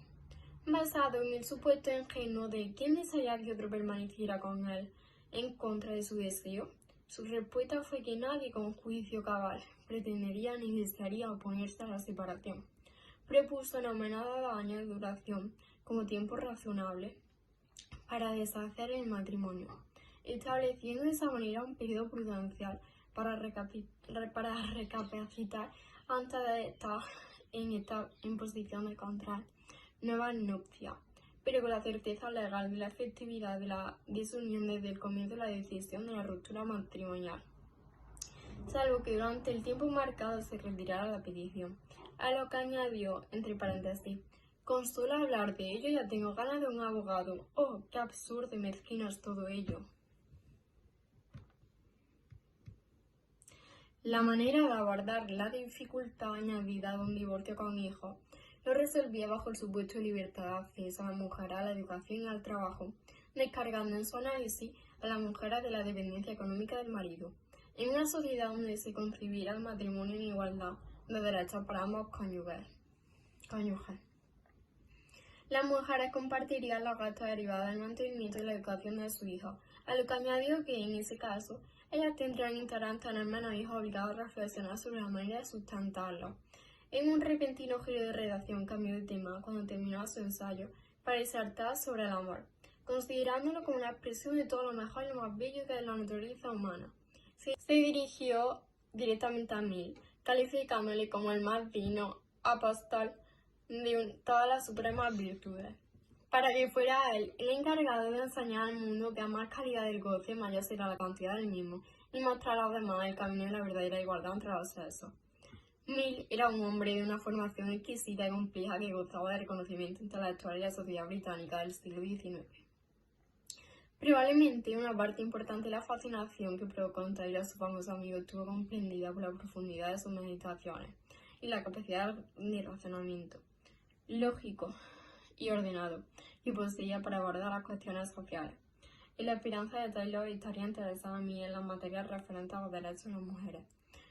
basado en el supuesto ingenuo de quién desearía que otro permaneciera con él en contra de su deseo. Su respuesta fue que nadie con juicio cabal pretendería ni desearía oponerse a la separación. Propuso una menada de años de duración como tiempo razonable para deshacer el matrimonio, estableciendo de esa manera un periodo prudencial para recapacitar antes de estar en posición de contraer nuevas nupcias, pero con la certeza legal de la efectividad de la desunión desde el comienzo de la decisión de la ruptura matrimonial, salvo que durante el tiempo marcado se retirara la petición. A lo que añadió, entre paréntesis, con solo hablar de ello ya tengo ganas de un abogado. ¡Oh, qué absurdo y mezquino es todo ello! La manera de abordar la dificultad añadida de un divorcio con hijos lo resolvía bajo el supuesto de libertad de acceso a la mujer a la educación y al trabajo, descargando en su análisis a las mujeres de la dependencia económica del marido, en una sociedad donde se concibiera el matrimonio en igualdad de derechos para ambos cónyuges. Las mujeres compartirían los gastos derivados del mantenimiento y la educación de su hija, a lo que añadió que, en ese caso, ellas tendrían interés en tener menos hijos, obligados a reflexionar sobre la manera de sustentarlos. En un repentino giro de redacción cambió de tema cuando terminó su ensayo para disertar sobre el amor, considerándolo como una expresión de todo lo mejor y lo más bello que es la naturaleza humana. Se dirigió directamente a Mill, calificándole como el más digno apóstol de todas las supremas virtudes, para que fuera él el encargado de enseñar al mundo que a más calidad del goce, mayor será la cantidad del mismo, y mostrar a los demás el camino de la verdadera igualdad entre los sexos. Mill era un hombre de una formación exquisita y compleja que gozaba de reconocimiento intelectual en la sociedad británica del siglo XIX. Probablemente una parte importante de la fascinación que provocó en Taylor a su famoso amigo estuvo comprendida por la profundidad de sus meditaciones y la capacidad de razonamiento lógico y ordenado que poseía para abordar las cuestiones sociales. En la esperanza de Taylor estaría interesada en las materias referentes a los derechos de las mujeres,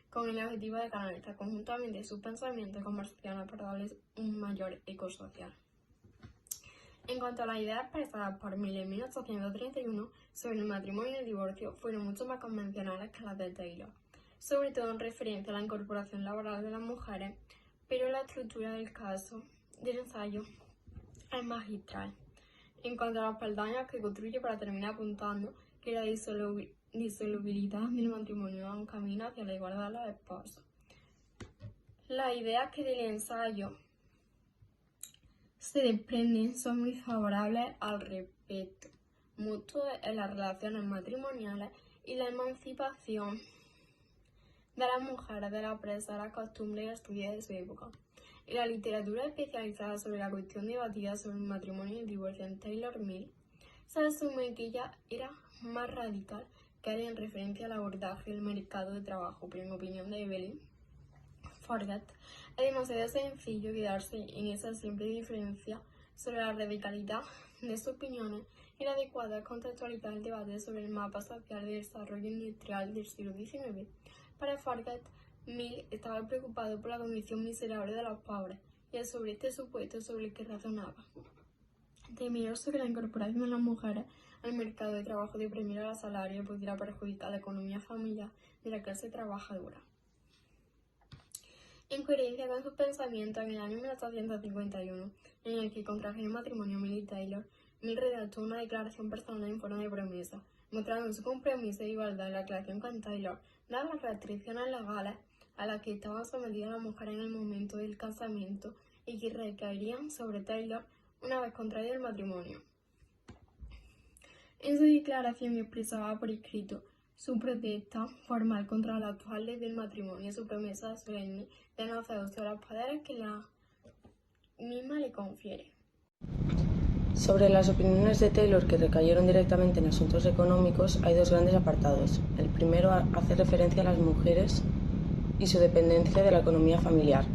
con el objetivo de canalizar conjuntamente sus pensamientos y conversaciones para darles un mayor eco social. En cuanto a las ideas expresadas por Mill en 1831 sobre el matrimonio y el divorcio, fueron mucho más convencionales que las de Taylor, sobre todo en referencia a la incorporación laboral de las mujeres, pero la estructura del ensayo es magistral. En cuanto a las peldaños que construye para terminar apuntando que la disolubilidad del matrimonio es un camino hacia la igualdad de los esposos. Las ideas que del ensayo se desprenden son muy favorables al respeto mutuo en las relaciones matrimoniales y la emancipación de las mujeres de la opresora costumbre y estudios de su época. En la literatura especializada sobre la cuestión debatida sobre el matrimonio y el divorcio en Taylor Mill, se asume que ella era más radical que él en referencia al abordaje del mercado de trabajo, pero en opinión de Evelyn Forget, es demasiado sencillo quedarse en esa simple diferencia sobre la radicalidad de sus opiniones y la adecuada contextualizar el debate sobre el mapa social de desarrollo industrial del siglo XIX. Para Forget, Mill estaba preocupado por la condición miserable de los pobres y es sobre este supuesto sobre el que razonaba. Temeroso que la incorporación de las mujeres al mercado de trabajo de primero salario pudiera perjudicar la economía familiar de la clase trabajadora. En coherencia con sus pensamientos, en el año 1851, en el que contrajeron matrimonio Mill y Taylor, Mill redactó una declaración personal en forma de promesa, mostrando su compromiso de igualdad en la relación con Taylor, dadas las restricciones legales a las que estaban sometidas las mujeres en el momento del casamiento y que recaerían sobre Taylor una vez contraído el matrimonio. En su declaración expresaba por escrito su protesta formal contra la actual ley del matrimonio y su promesa solemne de no hacer uso de los poderes que la misma le confiere. Sobre las opiniones de Taylor que recayeron directamente en asuntos económicos, hay dos grandes apartados. El primero hace referencia a las mujeres y su dependencia de la economía familiar.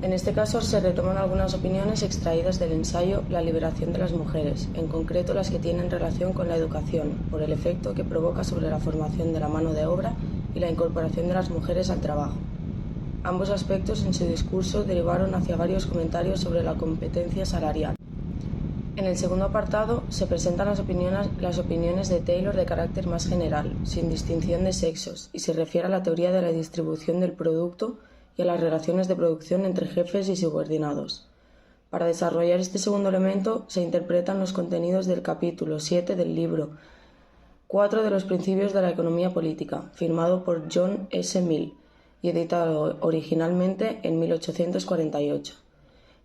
En este caso se retoman algunas opiniones extraídas del ensayo La liberación de las mujeres, en concreto las que tienen relación con la educación, por el efecto que provoca sobre la formación de la mano de obra y la incorporación de las mujeres al trabajo. Ambos aspectos en su discurso derivaron hacia varios comentarios sobre la competencia salarial. En el segundo apartado se presentan las opiniones de Taylor de carácter más general, sin distinción de sexos, y se refiere a la teoría de la distribución del producto y a las relaciones de producción entre jefes y subordinados. Para desarrollar este segundo elemento se interpretan los contenidos del capítulo 7 del libro 4 de los principios de la economía política, firmado por John S. Mill y editado originalmente en 1848.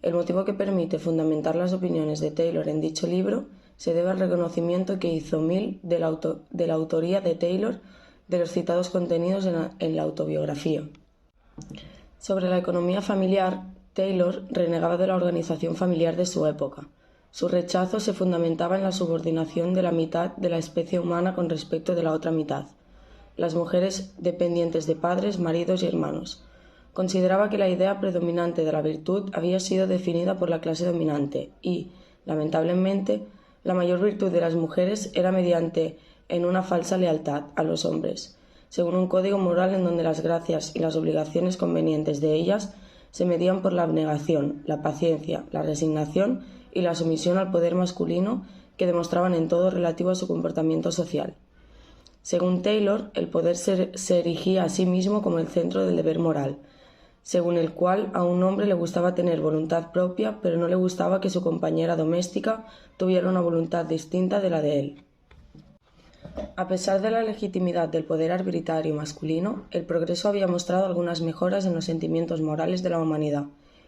El motivo que permite fundamentar las opiniones de Taylor en dicho libro se debe al reconocimiento que hizo Mill de la autoría de Taylor de los citados contenidos en la autobiografía. Sobre la economía familiar, Taylor renegaba de la organización familiar de su época. Su rechazo se fundamentaba en la subordinación de la mitad de la especie humana con respecto de la otra mitad, las mujeres dependientes de padres, maridos y hermanos. consideraba que la idea predominante de la virtud había sido definida por la clase dominante y, lamentablemente, la mayor virtud de las mujeres era mediante en una falsa lealtad a los hombres, según un código moral en donde las gracias y las obligaciones convenientes de ellas se medían por la abnegación, la paciencia, la resignación y la sumisión al poder masculino que demostraban en todo relativo a su comportamiento social. Según Taylor, el poder se erigía a sí mismo como el centro del deber moral, según el cual a un hombre le gustaba tener voluntad propia, pero no le gustaba que su compañera doméstica tuviera una voluntad distinta de la de él. A pesar de la legitimidad del poder arbitrario masculino, el progreso había mostrado algunas mejoras en los sentimientos morales de la humanidad,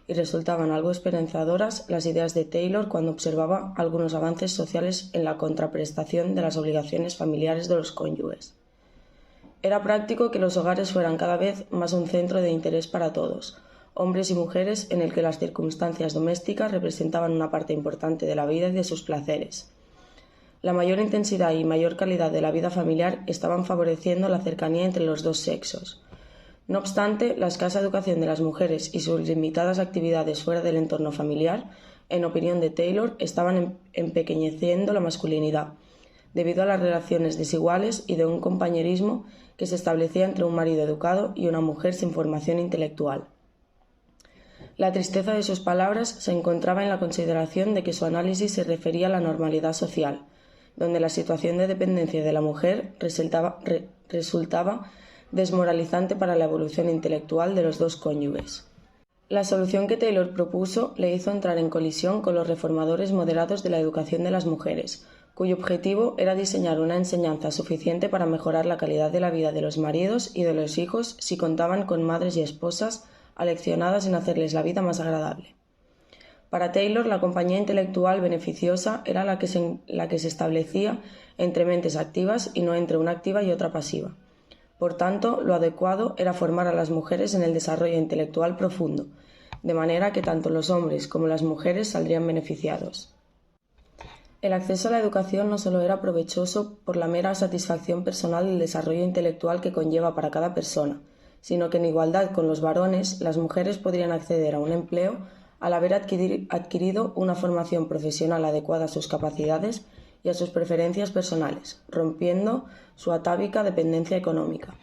y resultaban algo esperanzadoras las ideas de Taylor cuando observaba algunos avances sociales en la contraprestación de las obligaciones familiares de los cónyuges. Era práctico que los hogares fueran cada vez más un centro de interés para todos, hombres y mujeres, en el que las circunstancias domésticas representaban una parte importante de la vida y de sus placeres. La mayor intensidad y mayor calidad de la vida familiar estaban favoreciendo la cercanía entre los dos sexos. No obstante, la escasa educación de las mujeres y sus limitadas actividades fuera del entorno familiar, en opinión de Taylor, estaban empequeñeciendo la masculinidad, debido a las relaciones desiguales y de un compañerismo que se establecía entre un marido educado y una mujer sin formación intelectual. La tristeza de sus palabras se encontraba en la consideración de que su análisis se refería a la normalidad social, donde la situación de dependencia de la mujer resultaba desmoralizante para la evolución intelectual de los dos cónyuges. La solución que Taylor propuso le hizo entrar en colisión con los reformadores moderados de la educación de las mujeres, cuyo objetivo era diseñar una enseñanza suficiente para mejorar la calidad de la vida de los maridos y de los hijos si contaban con madres y esposas aleccionadas en hacerles la vida más agradable. Para Taylor, la compañía intelectual beneficiosa era la que se establecía entre mentes activas y no entre una activa y otra pasiva. Por tanto, lo adecuado era formar a las mujeres en el desarrollo intelectual profundo, de manera que tanto los hombres como las mujeres saldrían beneficiados. El acceso a la educación no solo era provechoso por la mera satisfacción personal del desarrollo intelectual que conlleva para cada persona, sino que en igualdad con los varones, las mujeres podrían acceder a un empleo al haber adquirido una formación profesional adecuada a sus capacidades y a sus preferencias personales, rompiendo su atávica dependencia económica.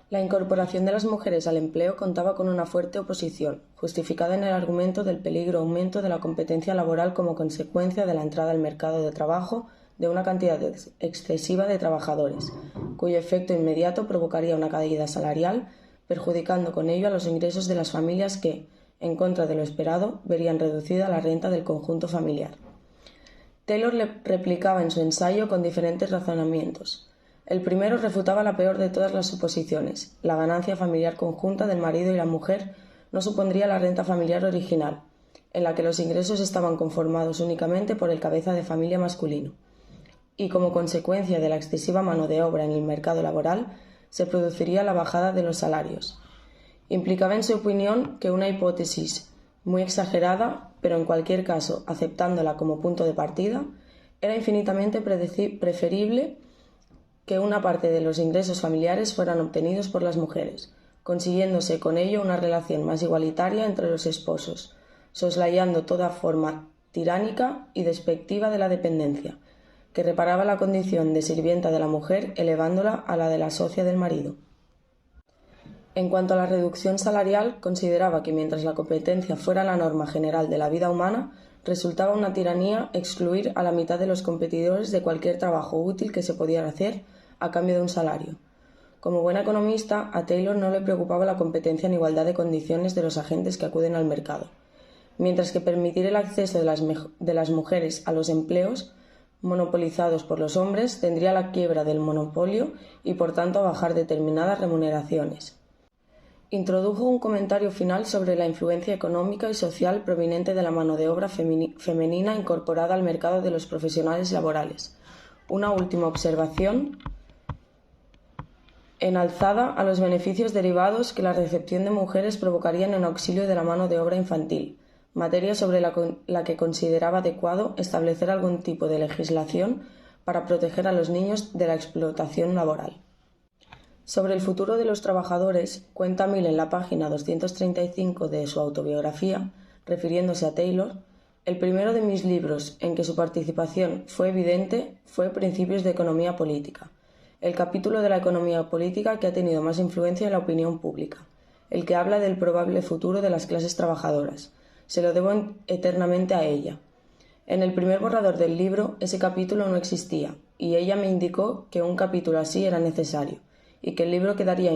La incorporación de las mujeres al empleo contaba con una fuerte oposición, justificada en el argumento del peligro aumento de la competencia laboral como consecuencia de la entrada al mercado de trabajo de una cantidad excesiva de trabajadores, cuyo efecto inmediato provocaría una caída salarial, perjudicando con ello a los ingresos de las familias que, en contra de lo esperado, verían reducida la renta del conjunto familiar. Taylor le replicaba en su ensayo con diferentes razonamientos. El primero refutaba la peor de todas las suposiciones: la ganancia familiar conjunta del marido y la mujer no supondría la renta familiar original, en la que los ingresos estaban conformados únicamente por el cabeza de familia masculino, y como consecuencia de la excesiva mano de obra en el mercado laboral se produciría la bajada de los salarios. Implicaba en su opinión que una hipótesis muy exagerada, pero en cualquier caso aceptándola como punto de partida, era infinitamente preferible que una parte de los ingresos familiares fueran obtenidos por las mujeres, consiguiéndose con ello una relación más igualitaria entre los esposos, soslayando toda forma tiránica y despectiva de la dependencia, que reparaba la condición de sirvienta de la mujer elevándola a la de la socia del marido. En cuanto a la reducción salarial, consideraba que mientras la competencia fuera la norma general de la vida humana, resultaba una tiranía excluir a la mitad de los competidores de cualquier trabajo útil que se pudiera hacer a cambio de un salario. Como buena economista, a Taylor no le preocupaba la competencia en igualdad de condiciones de los agentes que acuden al mercado, mientras que permitir el acceso de las mujeres a los empleos monopolizados por los hombres tendría la quiebra del monopolio y por tanto a bajar determinadas remuneraciones. Introdujo un comentario final sobre la influencia económica y social proveniente de la mano de obra femenina incorporada al mercado de los profesionales laborales. Una última observación enalzada a los beneficios derivados que la recepción de mujeres provocarían en auxilio de la mano de obra infantil, materia sobre la que consideraba adecuado establecer algún tipo de legislación para proteger a los niños de la explotación laboral. Sobre el futuro de los trabajadores, cuenta Mill en la página 235 de su autobiografía, refiriéndose a Taylor: el primero de mis libros en que su participación fue evidente fue Principios de Economía Política, el capítulo de la economía política que ha tenido más influencia en la opinión pública, el que habla del probable futuro de las clases trabajadoras. Se lo debo eternamente a ella. En el primer borrador del libro, ese capítulo no existía, y ella me indicó que un capítulo así era necesario, y que el libro quedaría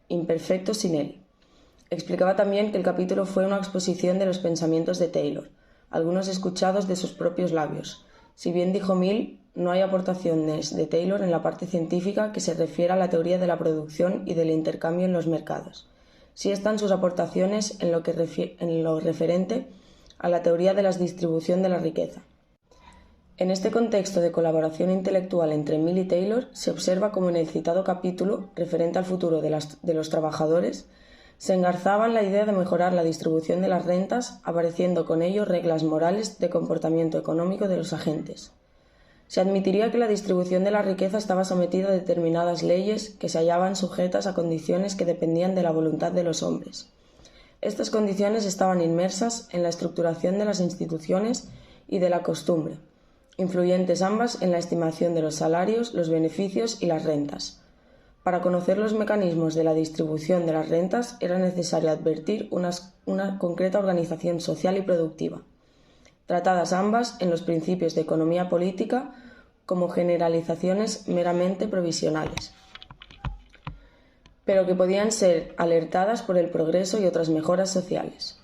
imperfecto sin él. Explicaba también que el capítulo fue una exposición de los pensamientos de Taylor, algunos escuchados de sus propios labios. Si bien dijo Mill, no hay aportaciones de Taylor en la parte científica que se refiera a la teoría de la producción y del intercambio en los mercados. Sí están sus aportaciones en lo referente a la teoría de la distribución de la riqueza. En este contexto de colaboración intelectual entre Mill y Taylor, se observa como en el citado capítulo, referente al futuro de los trabajadores, se engarzaban la idea de mejorar la distribución de las rentas, apareciendo con ello reglas morales de comportamiento económico de los agentes. Se admitiría que la distribución de la riqueza estaba sometida a determinadas leyes que se hallaban sujetas a condiciones que dependían de la voluntad de los hombres. Estas condiciones estaban inmersas en la estructuración de las instituciones y de la costumbre, influyentes ambas en la estimación de los salarios, los beneficios y las rentas. Para conocer los mecanismos de la distribución de las rentas era necesario advertir una concreta organización social y productiva, tratadas ambas en los principios de economía política como generalizaciones meramente provisionales, pero que podían ser alertadas por el progreso y otras mejoras sociales.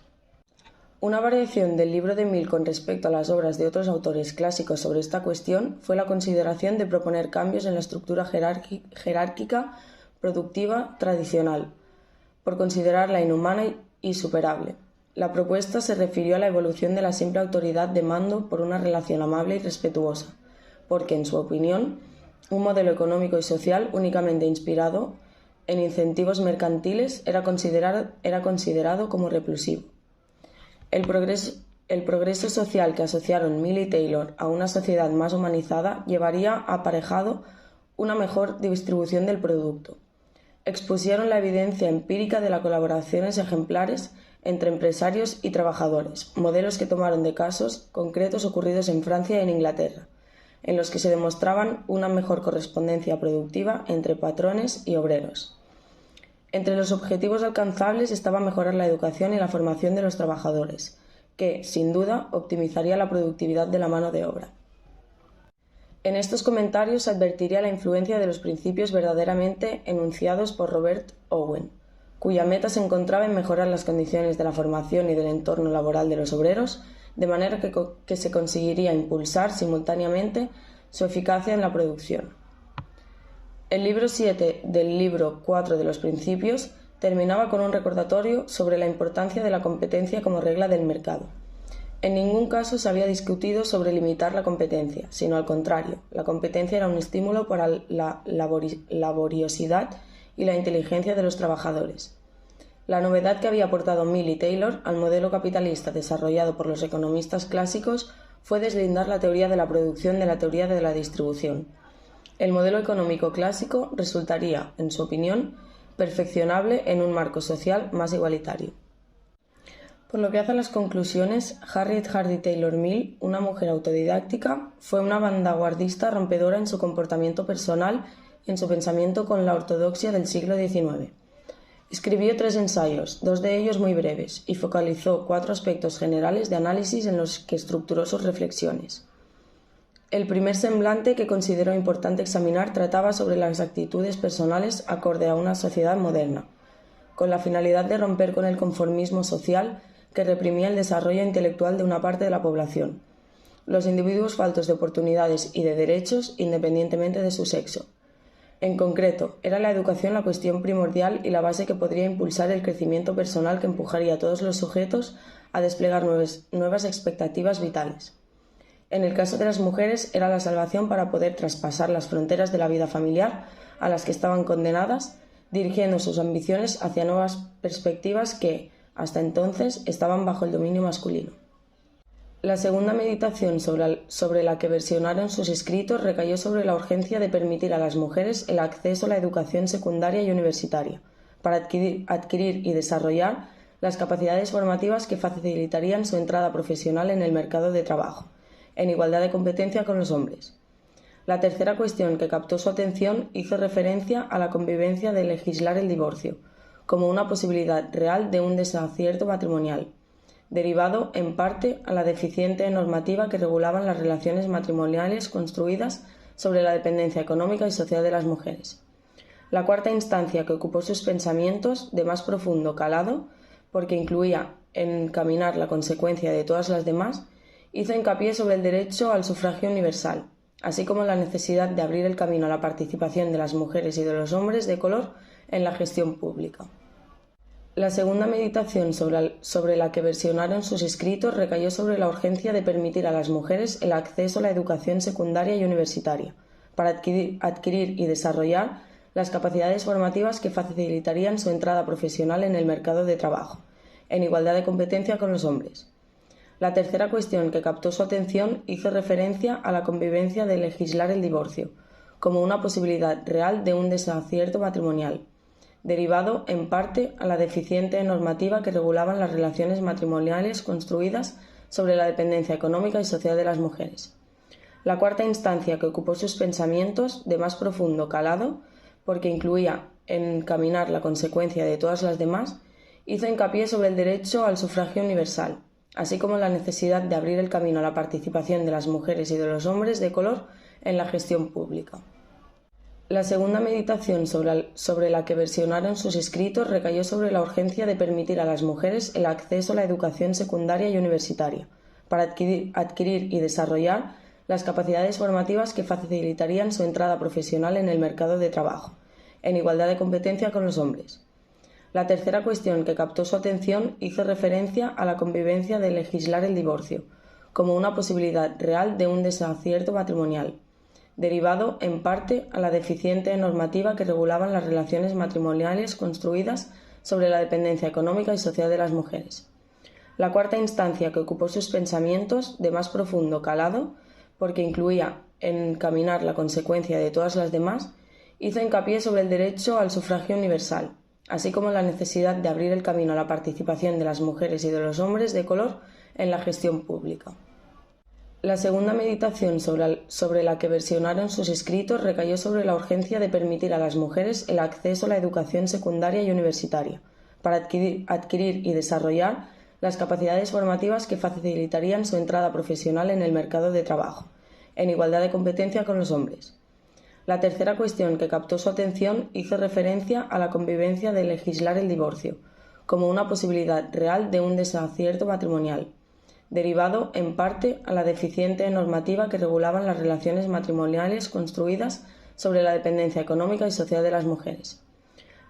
Una variación del libro de Mill con respecto a las obras de otros autores clásicos sobre esta cuestión fue la consideración de proponer cambios en la estructura jerárquica productiva tradicional, por considerarla inhumana y superable. La propuesta se refirió a la evolución de la simple autoridad de mando por una relación amable y respetuosa, porque, en su opinión, un modelo económico y social únicamente inspirado en incentivos mercantiles era considerado como repulsivo. El progreso social que asociaron Mill y Taylor a una sociedad más humanizada llevaría aparejado una mejor distribución del producto. Expusieron la evidencia empírica de las colaboraciones ejemplares entre empresarios y trabajadores, modelos que tomaron de casos concretos ocurridos en Francia y en Inglaterra, en los que se demostraban una mejor correspondencia productiva entre patrones y obreros. Entre los objetivos alcanzables estaba mejorar la educación y la formación de los trabajadores, que, sin duda, optimizaría la productividad de la mano de obra. En estos comentarios se advertiría la influencia de los principios verdaderamente enunciados por Robert Owen, cuya meta se encontraba en mejorar las condiciones de la formación y del entorno laboral de los obreros, de manera que se conseguiría impulsar simultáneamente su eficacia en la producción. El libro 7 del libro 4 de los Principios terminaba con un recordatorio sobre la importancia de la competencia como regla del mercado. En ningún caso se había discutido sobre limitar la competencia, sino al contrario, la competencia era un estímulo para la laboriosidad y la inteligencia de los trabajadores. La novedad que había aportado Mill y Taylor al modelo capitalista desarrollado por los economistas clásicos fue deslindar la teoría de la producción de la teoría de la distribución. El modelo económico clásico resultaría, en su opinión, perfeccionable en un marco social más igualitario. Por lo que hace a las conclusiones, Harriet Hardy Taylor Mill, una mujer autodidáctica, fue una vanguardista rompedora en su comportamiento personal y en su pensamiento con la ortodoxia del siglo XIX. Escribió 3 ensayos, 2 de ellos muy breves, y focalizó 4 aspectos generales de análisis en los que estructuró sus reflexiones. El primer semblante que consideró importante examinar trataba sobre las actitudes personales acorde a una sociedad moderna, con la finalidad de romper con el conformismo social que reprimía el desarrollo intelectual de una parte de la población, los individuos faltos de oportunidades y de derechos independientemente de su sexo. En concreto, era la educación la cuestión primordial y la base que podría impulsar el crecimiento personal que empujaría a todos los sujetos a desplegar nuevas expectativas vitales. En el caso de las mujeres, era la salvación para poder traspasar las fronteras de la vida familiar a las que estaban condenadas, dirigiendo sus ambiciones hacia nuevas perspectivas que, hasta entonces, estaban bajo el dominio masculino. La segunda meditación sobre la que versionaron sus escritos recayó sobre la urgencia de permitir a las mujeres el acceso a la educación secundaria y universitaria, para adquirir y desarrollar las capacidades formativas que facilitarían su entrada profesional en el mercado de trabajo, en igualdad de competencia con los hombres. La tercera cuestión que captó su atención hizo referencia a la convivencia de legislar el divorcio, como una posibilidad real de un desacierto matrimonial, derivado en parte a la deficiente normativa que regulaban las relaciones matrimoniales construidas sobre la dependencia económica y social de las mujeres. La cuarta instancia que ocupó sus pensamientos, de más profundo calado, porque incluía encaminar la consecuencia de todas las demás, hizo hincapié sobre el derecho al sufragio universal, así como la necesidad de abrir el camino a la participación de las mujeres y de los hombres de color en la gestión pública. La segunda meditación sobre la que versionaron sus escritos recayó sobre la urgencia de permitir a las mujeres el acceso a la educación secundaria y universitaria, para adquirir y desarrollar las capacidades formativas que facilitarían su entrada profesional en el mercado de trabajo, en igualdad de competencia con los hombres. La tercera cuestión que captó su atención hizo referencia a la convivencia de legislar el divorcio, como una posibilidad real de un desacierto matrimonial, derivado en parte a la deficiente normativa que regulaban las relaciones matrimoniales construidas sobre la dependencia económica y social de las mujeres. La cuarta instancia que ocupó sus pensamientos, de más profundo calado, porque incluía encaminar la consecuencia de todas las demás, hizo hincapié sobre el derecho al sufragio universal, así como la necesidad de abrir el camino a la participación de las mujeres y de los hombres de color en la gestión pública. La segunda meditación sobre la que versionaron sus escritos recayó sobre la urgencia de permitir a las mujeres el acceso a la educación secundaria y universitaria, para adquirir y desarrollar las capacidades formativas que facilitarían su entrada profesional en el mercado de trabajo, en igualdad de competencia con los hombres. La tercera cuestión que captó su atención hizo referencia a la convivencia de legislar el divorcio, como una posibilidad real de un desacierto matrimonial, derivado en parte a la deficiente normativa que regulaban las relaciones matrimoniales construidas sobre la dependencia económica y social de las mujeres. La cuarta instancia que ocupó sus pensamientos, de más profundo calado, porque incluía encaminar la consecuencia de todas las demás, hizo hincapié sobre el derecho al sufragio universal, así como la necesidad de abrir el camino a la participación de las mujeres y de los hombres de color en la gestión pública. La segunda meditación sobre la que versionaron sus escritos recayó sobre la urgencia de permitir a las mujeres el acceso a la educación secundaria y universitaria, para adquirir y desarrollar las capacidades formativas que facilitarían su entrada profesional en el mercado de trabajo, en igualdad de competencia con los hombres. La tercera cuestión que captó su atención hizo referencia a la convivencia de legislar el divorcio, como una posibilidad real de un desacierto matrimonial, derivado en parte a la deficiente normativa que regulaban las relaciones matrimoniales construidas sobre la dependencia económica y social de las mujeres.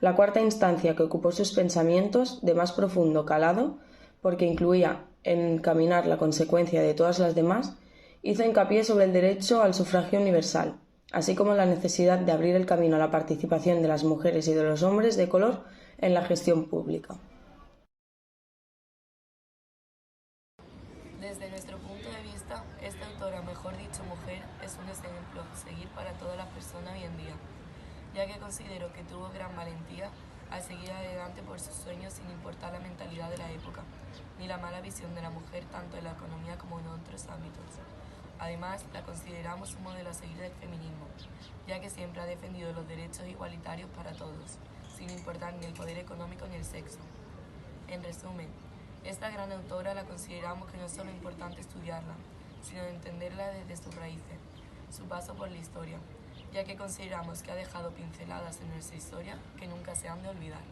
La cuarta instancia que ocupó sus pensamientos, de más profundo calado, porque incluía encaminar la consecuencia de todas las demás, hizo hincapié sobre el derecho al sufragio universal, así como la necesidad de abrir el camino a la participación de las mujeres y de los hombres de color en la gestión pública. Desde nuestro punto de vista, esta autora, mejor dicho mujer, es un ejemplo a seguir para todas las personas hoy en día, ya que considero que tuvo gran valentía al seguir adelante por sus sueños sin importar la mentalidad de la época, ni la mala visión de la mujer tanto en la economía como en otros ámbitos. Además, la consideramos un modelo a seguir del feminismo, ya que siempre ha defendido los derechos igualitarios para todos, sin importar ni el poder económico ni el sexo. En resumen, esta gran autora la consideramos que no es solo importante estudiarla, sino entenderla desde sus raíces, su paso por la historia, ya que consideramos que ha dejado pinceladas en nuestra historia que nunca se han de olvidar.